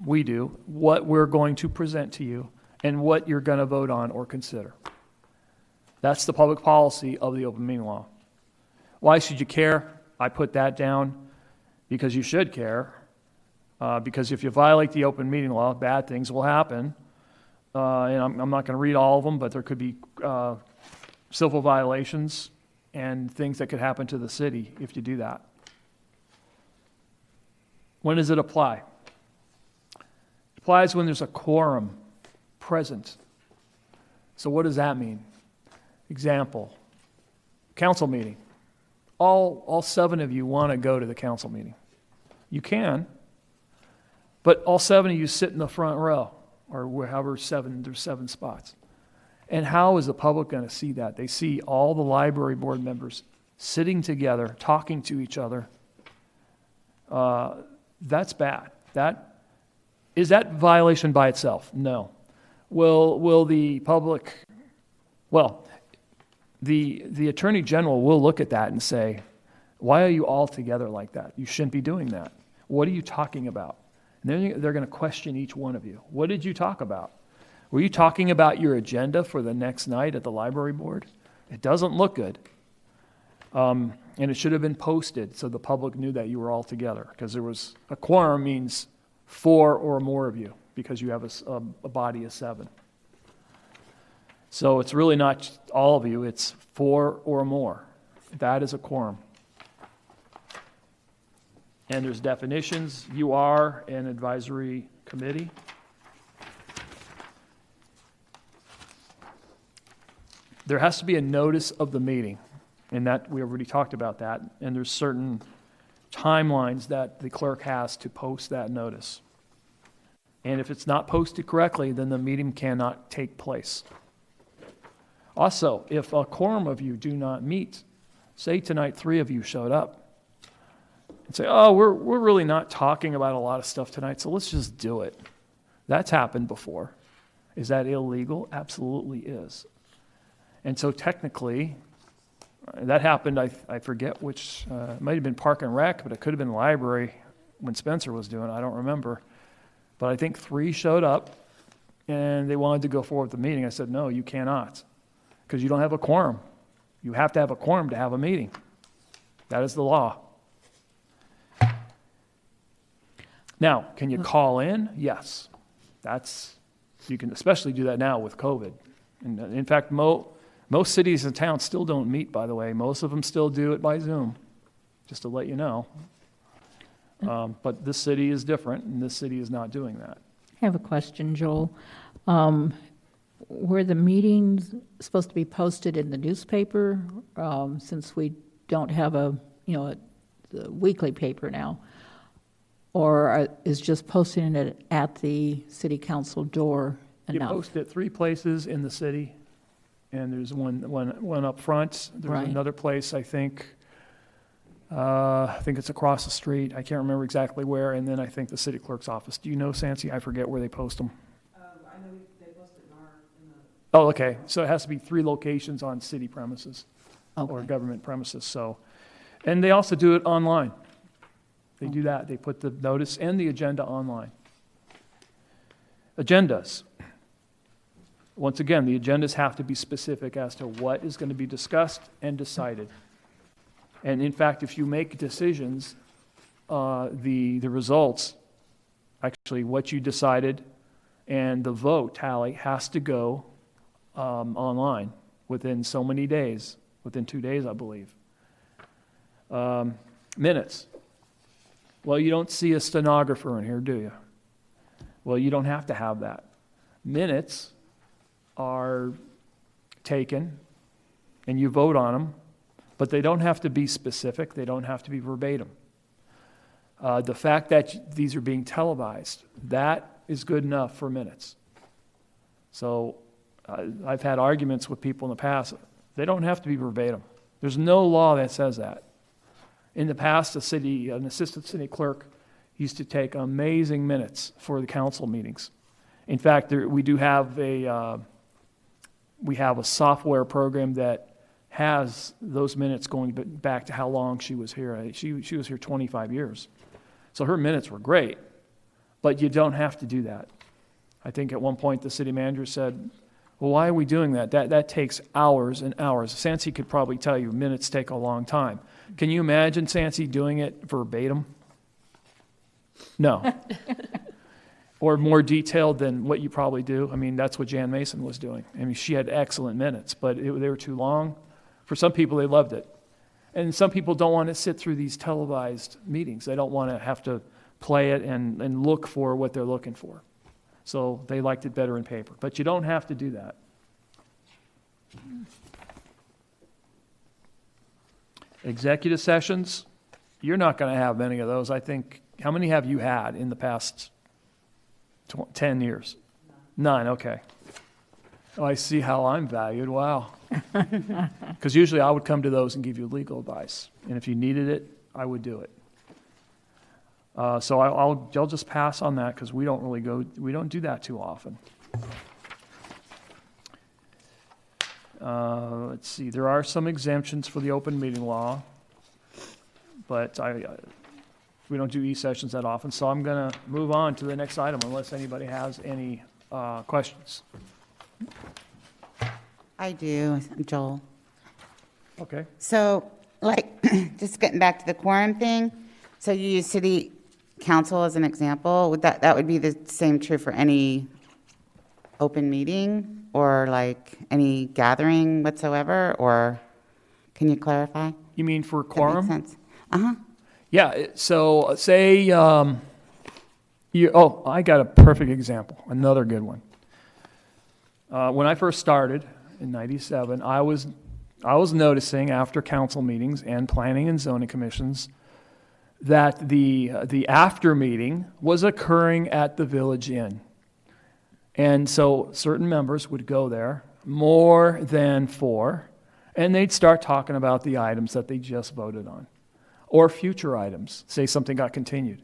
we do, what we're going to present to you and what you're going to vote on or consider. That's the public policy of the open meeting law. Why should you care? I put that down because you should care. Because if you violate the open meeting law, bad things will happen. And I'm not going to read all of them, but there could be civil violations and things that could happen to the city if you do that. When does it apply? It applies when there's a quorum present. So what does that mean? Example, council meeting. All 7 of you want to go to the council meeting. You can, but all 7 of you sit in the front row, or however there's 7 spots. And how is the public going to see that? They see all the library board members sitting together, talking to each other. That's bad. Is that violation by itself? No. Will the public, the Attorney General will look at that and say, why are you all together like that? You shouldn't be doing that. What are you talking about? And then they're going to question each one of you. What did you talk about? Were you talking about your agenda for the next night at the library board? It doesn't look good. And it should have been posted so the public knew that you were all together, because there was a quorum means 4 or more of you. because you have a body of 7. So it's really not all of you, it's 4 or more. That is a quorum. And there's definitions. You are an advisory committee. There has to be a notice of the meeting, and that we already talked about that. And there's certain timelines that the clerk has to post that notice. And if it's not posted correctly, then the meeting cannot take place. Also, if a quorum of you do not meet, say tonight 3 of you showed up, and say, oh, we're really not talking about a lot of stuff tonight, so let's just do it. That's happened before. Is that illegal? Absolutely is. And so technically, that happened, I forget which, it might have been Park and Rec, but it could have been Library when Spencer was doing it, I don't remember. But I think 3 showed up, and they wanted to go forward with the meeting. I said, no, you cannot, because you don't have a quorum. You have to have a quorum to have a meeting. That is the law. Now, can you call in? Yes. You can especially do that now with COVID. And in fact, most cities and towns still don't meet, by the way. Most of them still do it by Zoom, just to let you know. But this city is different, and this city is not doing that. I have a question, Joel. Were the meetings supposed to be posted in the newspaper, since we don't have a weekly paper now? Or is just posting it at the city council door enough? You post it 3 places in the city, and there's one up front. There's Right. another place, I think it's across the street. I can't remember exactly where, and then I think the city clerk's office. Do you know, Sancy? I forget where they post them. I know they post it in the. Oh, okay. So it has to be 3 locations on city premises or Okay. government premises. So, and they also do it online. They do that. They put the notice and the agenda online. Agendas. Once again, the agendas have to be specific as to what is going to be discussed and decided. And in fact, if you make decisions, the results, actually what you decided and the vote tally has to go online within so many days, within 2 days, I believe. Minutes. Well, you don't see a stenographer in here, do you? Well, you don't have to have that. Minutes are taken, and you vote on them, but they don't have to be specific. They don't have to be verbatim. The fact that these are being televised, that is good enough for minutes. So I've had arguments with people in the past. They don't have to be verbatim. There's no law that says that. In the past, an assistant city clerk used to take amazing minutes for the council meetings. In fact, we have a software program that has those minutes going back to how long she was here. She was here 25 years. So her minutes were great, but you don't have to do that. I think at one point the city manager said, well, why are we doing that? That takes hours and hours. Sancy could probably tell you minutes take a long time. Can you imagine Sancy doing it verbatim? No. Or more detailed than what you probably do. I mean, that's what Jan Mason was doing. I mean, she had excellent minutes, but they were too long. For some people, they loved it. And some people don't want to sit through these televised meetings. They don't want to have to play it and look for what they're looking for. So they liked it better in paper. But you don't have to do that. Executive sessions, you're not going to have many of those. I think, how many have you had in the past 10 years? None, okay. Oh, I see how I'm valued, wow. Because usually I would come to those and give you legal advice. And if you needed it, I would do it. So I'll just pass on that because we don't do that too often. Let's see, there are some exemptions for the open meeting law, but we don't do e-sessions that often, so I'm going to move on to the next item unless anybody has any questions. I do, Joel. Okay. So, just getting back to the quorum thing, so you use city council as an example, that would be the same true for any open meeting or like any gathering whatsoever, or can you clarify? You mean for That quorum? makes sense. Uh-huh. Yeah, so say, I got a perfect example, another good one. When I first started in '97, I was noticing after council meetings and planning and zoning commissions that the after meeting was occurring at the Village Inn. And so certain members would go there, more than 4, and they'd start talking about the items that they just voted on, or future items, say something got continued.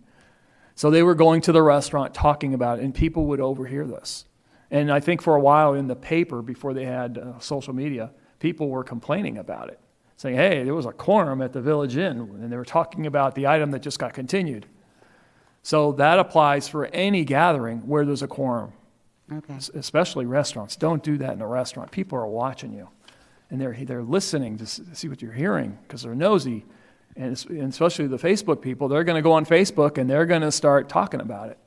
So they were going to the restaurant talking about it, and people would overhear this. And I think for a while in the paper, before they had social media, people were complaining about it, saying, hey, there was a quorum at the Village Inn, and they were talking about the item that just got continued. So that applies for any gathering where there's a quorum, Okay. especially restaurants. Don't do that in a restaurant. People are watching you, and they're listening to see what you're hearing because they're nosy. And especially the Facebook people, they're going to go on Facebook and they're going to start talking about it.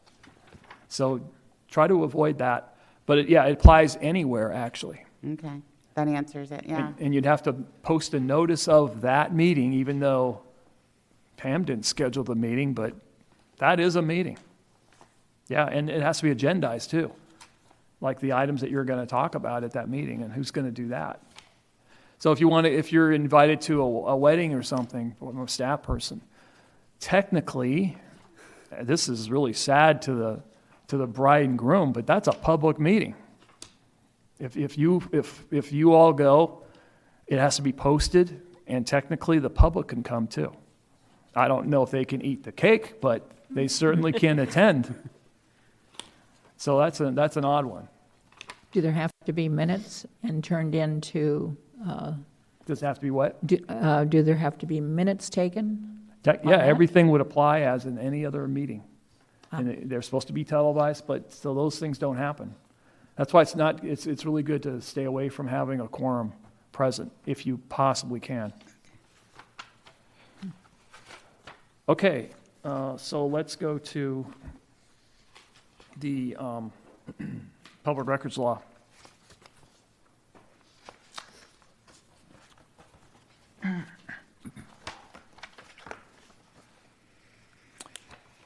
So try to avoid that. But it applies anywhere, actually. Okay. That answers it, yeah. And you'd have to post a notice of that meeting, even though Pam didn't schedule the meeting, but that is a meeting. Yeah, and it has to be agendized too, like the items that you're going to talk about at that meeting and who's going to do that. So if you're invited to a wedding or something from a staff person, technically, this is really sad to the bride and groom, but that's a public meeting. If you all go, it has to be posted, and technically the public can come too. I don't know if they can eat the cake, but they certainly can attend. So that's an odd one. Do there have to be minutes and turned into? Does it have to be what? Do there have to be minutes taken? Yeah, that? everything would apply as in any other meeting. And they're supposed to be televised, but so those things don't happen. That's why it's really good to stay away from having a quorum present if you possibly can. Okay, so let's go to the public records law.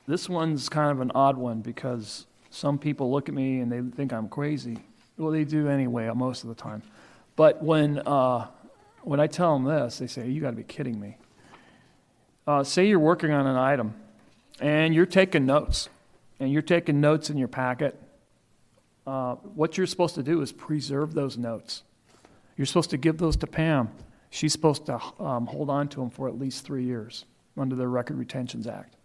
This one's kind of an odd one because some people look at me and they think I'm crazy. Well, they do anyway, most of the time. But when I tell them this, they say, you got to be kidding me. Say you're working on an item and you're taking notes, and you're taking notes in your packet. What you're supposed to do is preserve those notes. You're supposed to give those to Pam. She's supposed to hold on to them for at least 3 years under the Record Retentions Act.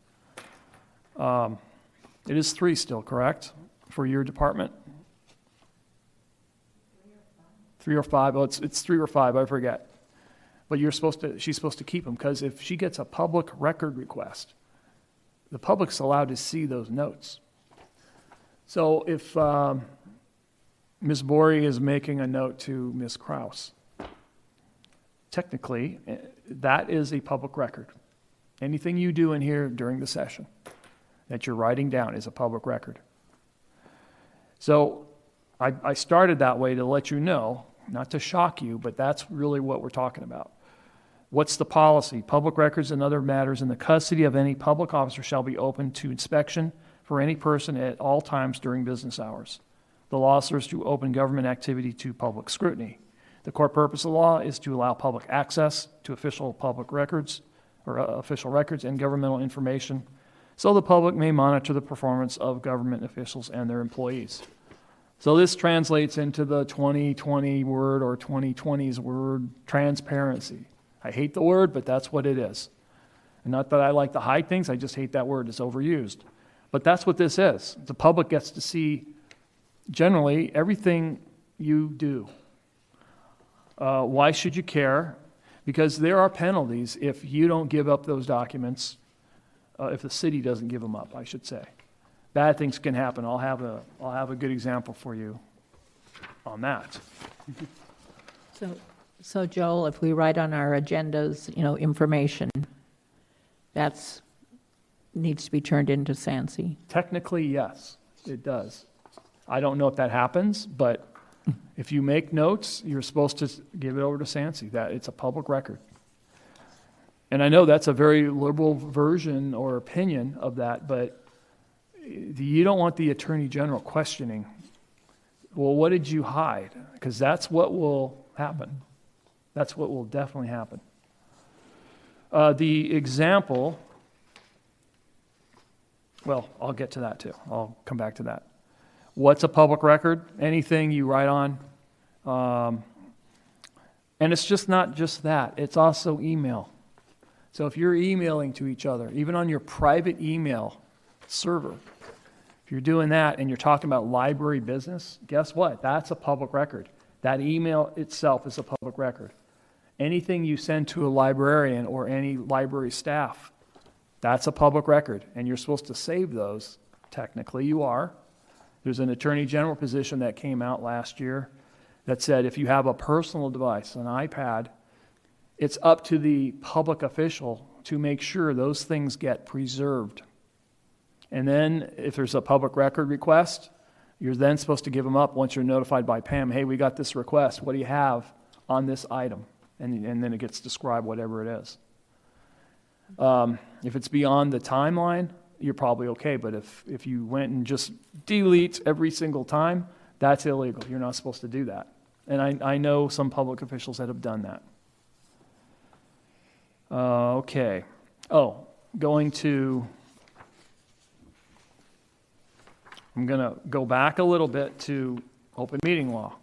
It is 3 still, correct, for your department? 3 or 5. Oh, it's 3 or 5. I forget. But she's supposed to keep them because if she gets a public record request, the public's allowed to see those notes. So if Ms. Borey is making a note to Ms. Kraus, technically, that is a public record. Anything you do in here during the session that you're writing down is a public record. So I started that way to let you know, not to shock you, but that's really what we're talking about. What's the policy? Public records and other matters in the custody of any public officer shall be open to inspection for any person at all times during business hours. The law serves to open government activity to public scrutiny. The core purpose of the law is to allow public access to official public records or official records and governmental information so the public may monitor the performance of government officials and their employees. So this translates into the 2020 word or 2020's word, transparency. I hate the word, but that's what it is. And not that I like to hide things, I just hate that word. It's overused. But that's what this is. The public gets to see generally everything you do. Why should you care? Because there are penalties if you don't give up those documents, if the city doesn't give them up, I should say. Bad things can happen. I'll have a good example for you on that. So Joel, if we write on our agendas, information, that's needs to be turned into Sansi. Technically, yes, it does. I don't know if that happens, but if you make notes, you're supposed to give it over to Sansi, that it's a public record. And I know that's a very liberal version or opinion of that, but you don't want the Attorney General questioning, well, what did you hide? Because that's what will happen. That's what will definitely happen. The example, well, I'll get to that too. I'll come back to that. What's a public record? Anything you write on. And it's just not just that. It's also email. So if you're emailing to each other, even on your private email server, if you're doing that and you're talking about library business, guess what? That's a public record. That email itself is a public record. Anything you send to a librarian or any library staff, that's a public record. And you're supposed to save those. Technically, you are. There's an Attorney General position that came out last year that said if you have a personal device, an iPad, it's up to the public official to make sure those things get preserved. And then if there's a public record request, you're then supposed to give them up once you're notified by Pam, hey, we got this request. What do you have on this item? And then it gets described, whatever it is. If it's beyond the timeline, you're probably okay. But if you went and just delete every single time, that's illegal. You're not supposed to do that. And I know some public officials that have done that. Okay. Oh, I'm going to go back a little bit to open meeting law.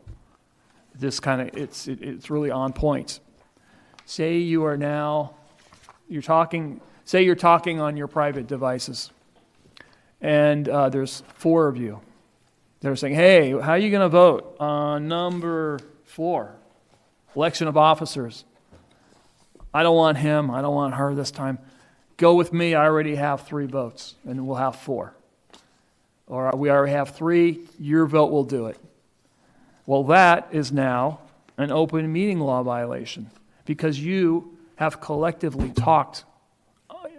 This kind of, it's really on point. Say you're talking on your private devices, and there's 4 of you that are saying, hey, how are you going to vote on number 4, election of officers? I don't want him, I don't want her this time. Go with me, I already have 3 votes, and we'll have 4. Or we already have 3, your vote will do it. Well, that is now an open meeting law violation because you have collectively talked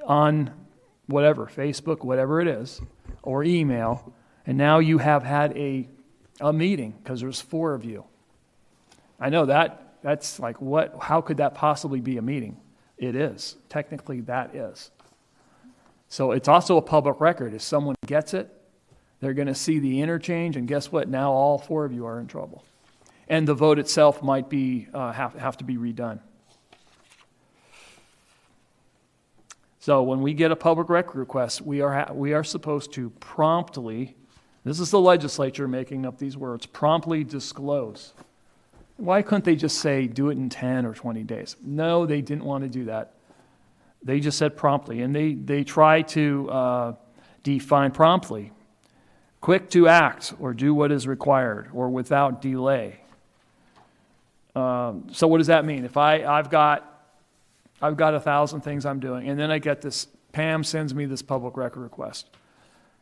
on whatever, Facebook, whatever it is, or email, and now you have had a meeting because there's 4 of you. I know that's like, what? How could that possibly be a meeting? It is. Technically, that is. So it's also a public record. If someone gets it, they're going to see the interchange, and guess what? Now all 4 of you are in trouble. And the vote itself might be have to be redone. So when we get a public record request, we are supposed to promptly, this is the legislature making up these words, promptly disclose. Why couldn't they just say do it in 10 or 20 days? No, they didn't want to do that. They just said promptly, and they try to define promptly. Quick to act or do what is required or without delay. So what does that mean? If I've got 1,000 things I'm doing, and then I get this, Pam sends me this public record request,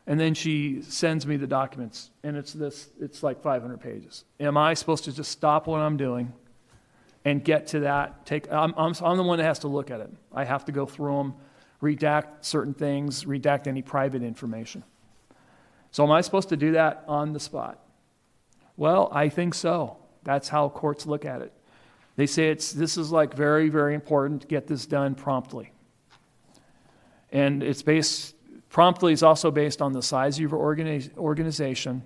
and then she sends me the documents, and it's like 500 pages. Am I supposed to just stop what I'm doing and get to that? I'm the one that has to look at it. I have to go through them, redact certain things, redact any private information. So am I supposed to do that on the spot? Well, I think so. That's how courts look at it. They say this is like very, very important to get this done promptly. And promptly is also based on the size of your organization,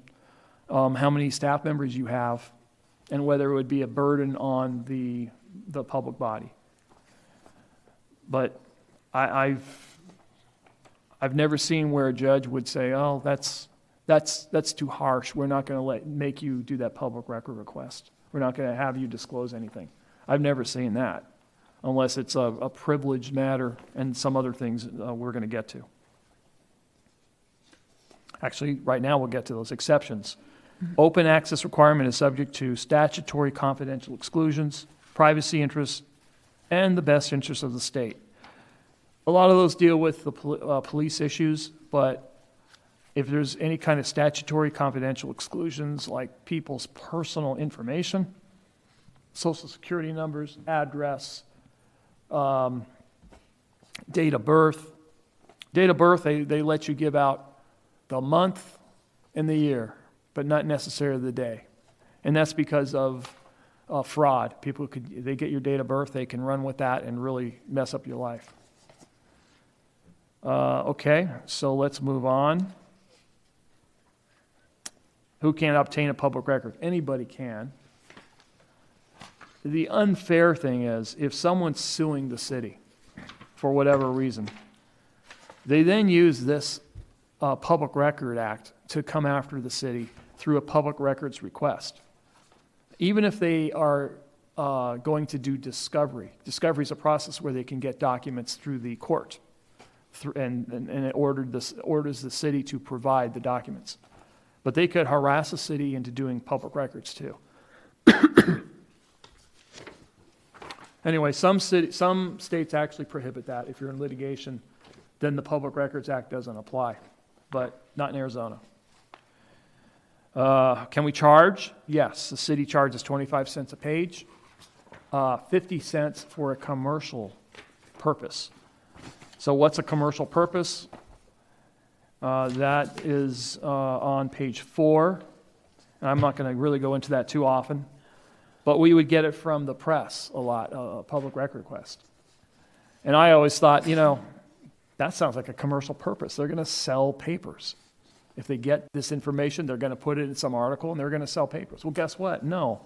how many staff members you have, and whether it would be a burden on the public body. But I've never seen where a judge would say, oh, that's too harsh. We're not going to make you do that public record request. We're not going to have you disclose anything. I've never seen that, unless it's a privileged matter and some other things we're going to get to. Actually, right now we'll get to those exceptions. Open access requirement is subject to statutory confidential exclusions, privacy interests, and the best interests of the state. A lot of those deal with the police issues, but if there's any kind of statutory confidential exclusions like people's personal information, social security numbers, address, date of birth, Date of birth, they let you give out the month and the year, but not necessarily the day. And that's because of fraud. They get your date of birth, they can run with that and really mess up your life. Okay, so let's move on. Who can obtain a public record? Anybody can. The unfair thing is, if someone's suing the city for whatever reason, they then use this Public Record Act to come after the city through a public records request. Even if they are going to do discovery. Discovery is a process where they can get documents through the court, and it orders the city to provide the documents. But they could harass the city into doing public records too. Anyway, some states actually prohibit that. If you're in litigation, then the Public Records Act doesn't apply, but not in Arizona. Can we charge? Yes, the city charges 25 cents a page, 50 cents for a commercial purpose. So what's a commercial purpose? That is on page 4. And I'm not going to really go into that too often, but we would get it from the press a lot, a public record request. And I always thought, that sounds like a commercial purpose. They're going to sell papers. If they get this information, they're going to put it in some article and they're going to sell papers. Well, guess what? No.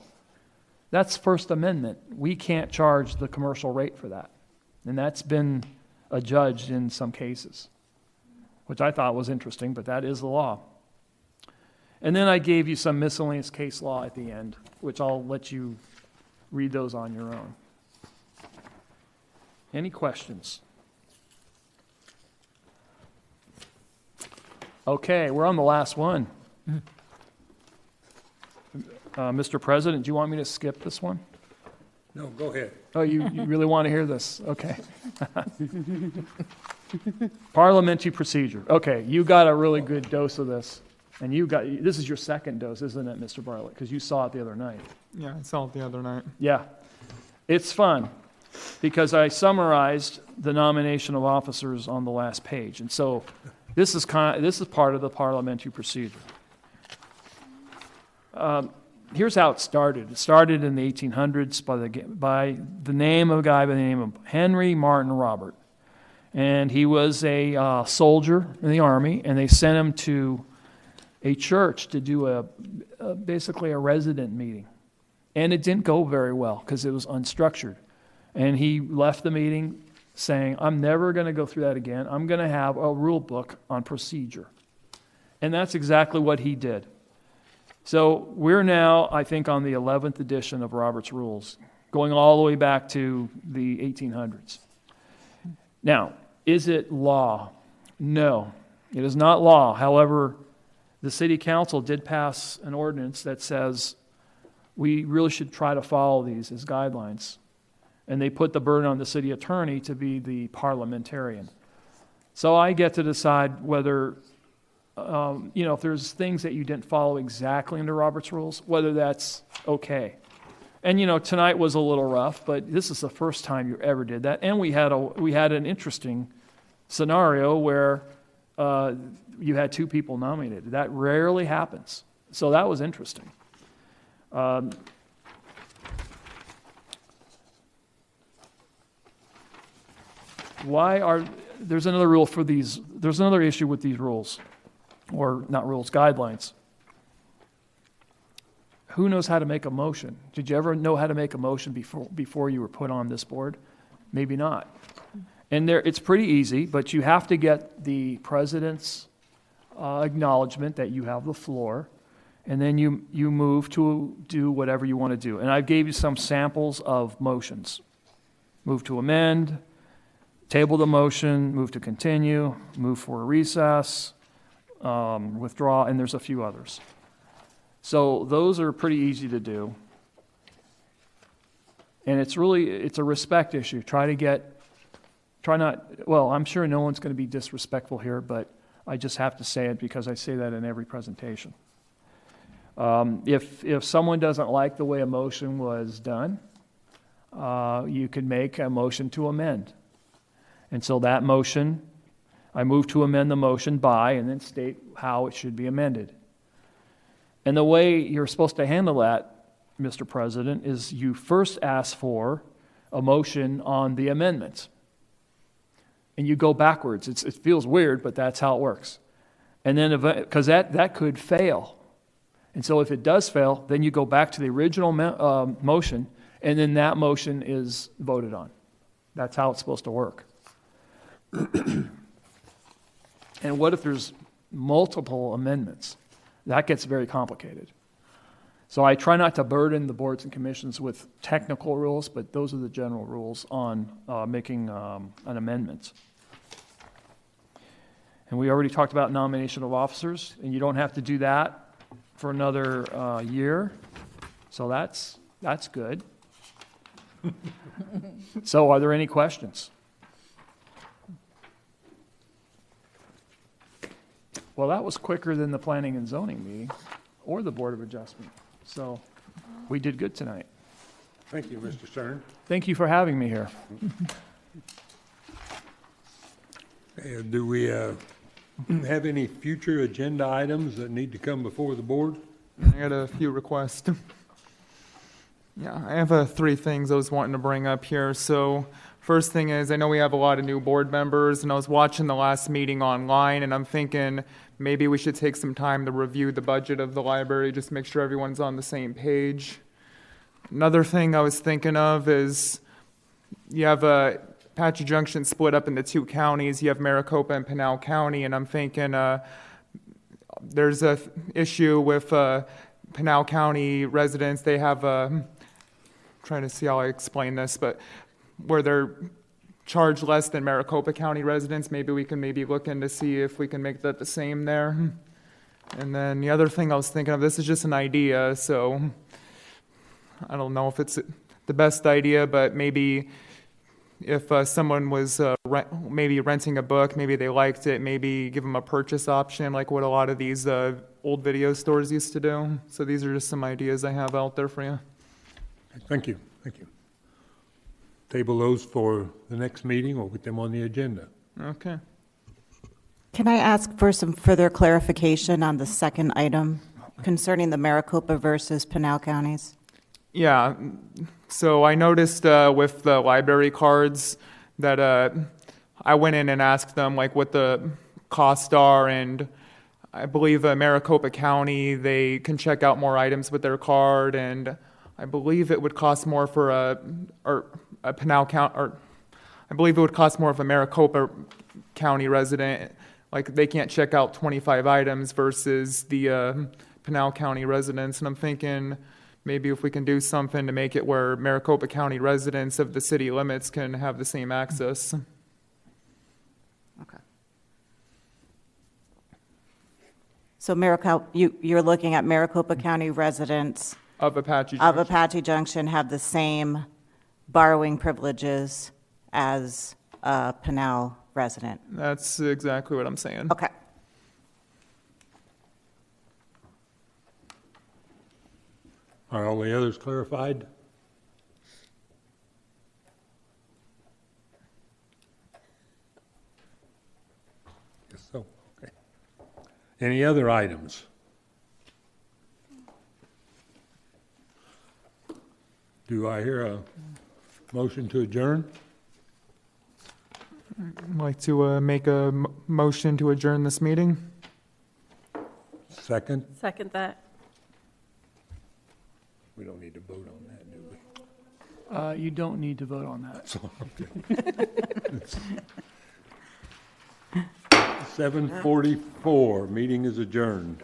That's First Amendment. We can't charge the commercial rate for that. And that's been adjudged in some cases, which I thought was interesting, but that is the law. And then I gave you some miscellaneous case law at the end, which I'll let you read those on your own. Any questions? Okay, we're on the last one. Mr. President, do you want me to skip this one? No, go ahead. Oh, you really want to hear this? Okay. Parliamentary procedure. Okay, you got a really good dose of this. And this is your second dose, isn't it, Mr. Bartlett? Because you saw it the other night. Yeah, I saw it the other night. Yeah. It's fun because I summarized the nomination of officers on the last page. And so this is part of the parliamentary procedure. Here's how it started. It started in the 1800s by the name of a guy by the name of Henry Martin Robert. And he was a soldier in the army, and they sent him to a church to do basically a resident meeting. And it didn't go very well because it was unstructured. And he left the meeting saying, I'm never going to go through that again. I'm going to have a rule book on procedure. And that's exactly what he did. So we're now, I think, on the 11th edition of Robert's Rules, going all the way back to the 1800s. Now, is it law? No, it is not law. However, the city council did pass an ordinance that says we really should try to follow these as guidelines. And they put the burden on the city attorney to be the parliamentarian. So I get to decide whether, if there's things that you didn't follow exactly under Robert's Rules, whether that's okay. And, tonight was a little rough, but this is the first time you ever did that. And we had an interesting scenario where you had 2 people nominated. That rarely happens. So that was interesting. There's another rule for these, there's another issue with these rules, or not rules, guidelines. Who knows how to make a motion? Did you ever know how to make a motion before you were put on this board? Maybe not. And it's pretty easy, but you have to get the president's acknowledgement that you have the floor, and then you move to do whatever you want to do. And I gave you some samples of motions. Move to amend, table the motion, move to continue, move for a recess, withdraw, and there's a few others. So those are pretty easy to do. And it's a respect issue. I'm sure no one's going to be disrespectful here, but I just have to say it because I say that in every presentation. If someone doesn't like the way a motion was done, you could make a motion to amend. And so that motion I move to amend the motion by, and then state how it should be amended. And the way you're supposed to handle that, Mr. President, is you first ask for a motion on the amendment. And you go backwards. It feels weird, but that's how it works. And then, because that could fail. And so if it does fail, then you go back to the original motion, and then that motion is voted on. That's how it's supposed to work. And what if there's multiple amendments? That gets very complicated. So I try not to burden the boards and commissions with technical rules, but those are the general rules on making an amendment. And we already talked about nomination of officers, and you don't have to do that for another year. So that's good. So are there any questions? Well, that was quicker than the planning and zoning meeting or the Board of Adjustment. So we did good tonight. Thank you, Mr. Stern. Thank you for having me here. Do we have any future agenda items that need to come before the board? I got a few requests. Yeah, I have 3 things I was wanting to bring up here. So first thing is, I know we have a lot of new board members, and I was watching the last meeting online, and I'm thinking maybe we should take some time to review the budget of the library, just make sure everyone's on the same page. Another thing I was thinking of is you have Apache Junction split up into 2 counties. You have Maricopa and Pinal County, and I'm thinking there's a issue with Pinal County residents. They have trying to see how I explain this, but where they're charged less than Maricopa County residents, maybe we can look into see if we can make that the same there. And then the other thing I was thinking of, this is just an idea, so I don't know if it's the best idea, but maybe if someone was maybe renting a book, maybe they liked it, maybe give them a purchase option like what a lot of these old video stores used to do. So these are just some ideas I have out there for you. Thank you. Thank you. Table those for the next meeting or put them on the agenda. Okay. Can I ask for some further clarification on the second item concerning the Maricopa versus Pinal counties? Yeah, so I noticed with the library cards that I went in and asked them like what the costs are, and I believe Maricopa County, they can check out more items with their card, and I believe it would cost more for a Pinal County, or I believe it would cost more of a Maricopa County resident. Like they can't check out 25 items versus the Pinal County residents, and I'm thinking maybe if we can do something to make it where Maricopa County residents of the city limits can have the same access. Okay. So you're looking at Maricopa County residents Of Apache Junction have the same borrowing privileges as a Pinal resident. That's exactly what I'm saying. Okay. Are all the others clarified? Yes, so, okay. Any other items? Do I hear a motion to adjourn? I'd like to make a motion to adjourn this meeting. Second? Second that. We don't need to vote on that, do we? You don't need to vote on that. So, okay. 7:44, meeting is adjourned.